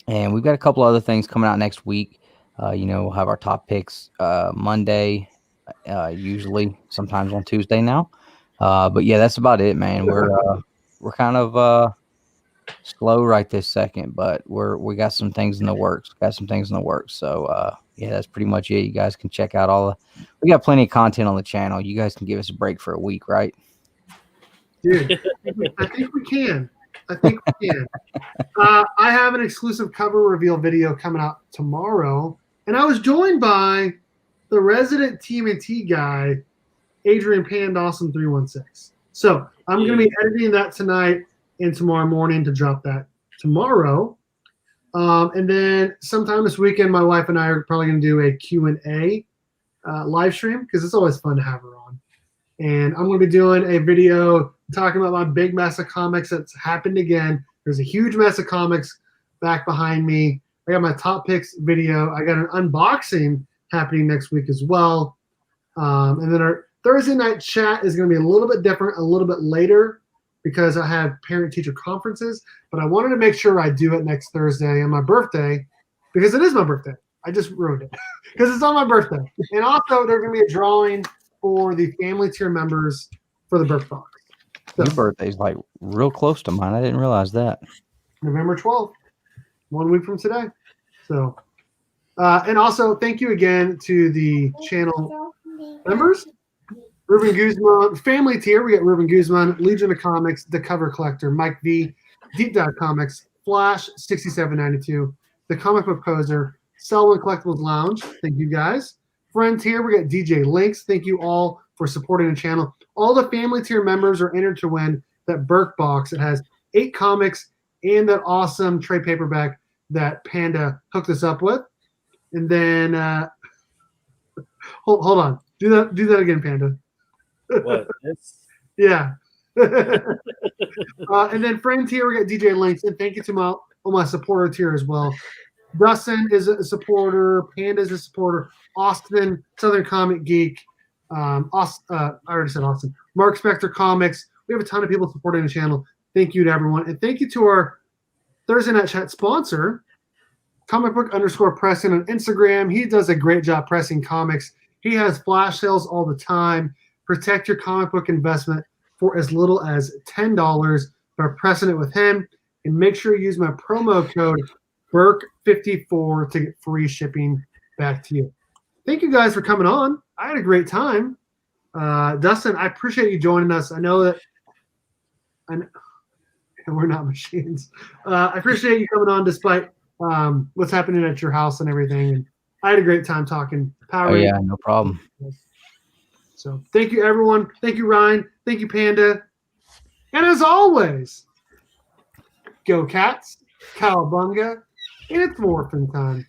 And we've got a couple other things coming out next week. We'll have our top picks Monday, usually sometimes on Tuesday now. But yeah, that's about it, man. We're kind of slow right this second, but we got some things in the works. So yeah, that's pretty much it. You guys can check out we got plenty of content on the channel. You guys can give us a break for a week, right? Dude, I think we can. I have an exclusive cover reveal video coming out tomorrow, and I was joined by the resident TMNT guy, Adrian Pandawesome316. So I'm going to be editing that tonight and tomorrow morning to drop that tomorrow. And then sometime this weekend, my wife and I are probably going to do a Q&A live stream because it's always fun to have her on. And I'm going to be doing a video talking about my big mess of comics that's happened again. There's a huge mess of comics back behind me. I got my top picks video. I got an unboxing happening next week as well. And then our Thursday night chat is going to be a little bit different, a little bit later because I have parent-teacher conferences. But I wanted to make sure I do it next Thursday on my birthday because it is my birthday. I just ruined it because it's on my birthday. And also, there's going to be a drawing for the family tier members for the Burke box. So, Your birthday's like real close to mine. I didn't realize that. November 12th, 1 week from today. So, and also thank you again to the channel members. Ruben Guzman, family tier. We got Ruben Guzman, Legion of Comics, The Cover Collector, Mike V, Deep Dive Comics, Flash 6792, The Comic Book Poser, Selwyn Collectibles Lounge. Thank you guys. Friend tier, we got DJ Links. Thank you all for supporting the channel. All the family tier members are entered to win that Burke box. It has 8 comics and that awesome trade paperback that Panda hooked us up with. And then hold on. Do that again, Panda. What? It's, Yeah. And then friend tier, we got DJ Links. And thank you to all my supporter tier as well. Dustin is a supporter. Panda is a supporter. Austin, Southern Comic Geek. I already said Austin. Mark Spector Comics. We have a ton of people supporting the channel. Thank you to everyone. And thank you to our Thursday Night Chat sponsor, comicbook_Preston on Instagram. He does a great job pressing comics. He has flash sales all the time. Protect your comic book investment for as little as $10 by pressing it with him. And make sure you use my promo code BURKE54 to get free shipping back to you. Thank you guys for coming on. I had a great time. Dustin, I appreciate you joining us. I know that we're not machines. I appreciate you coming on despite what's happening at your house and everything. And I had a great time talking Power Oh yeah, Rangers. no problem. So thank you, everyone. Thank you, Ryan. Thank you, Panda. And as always, go Cats, Cowabunga, and it's morphin' time.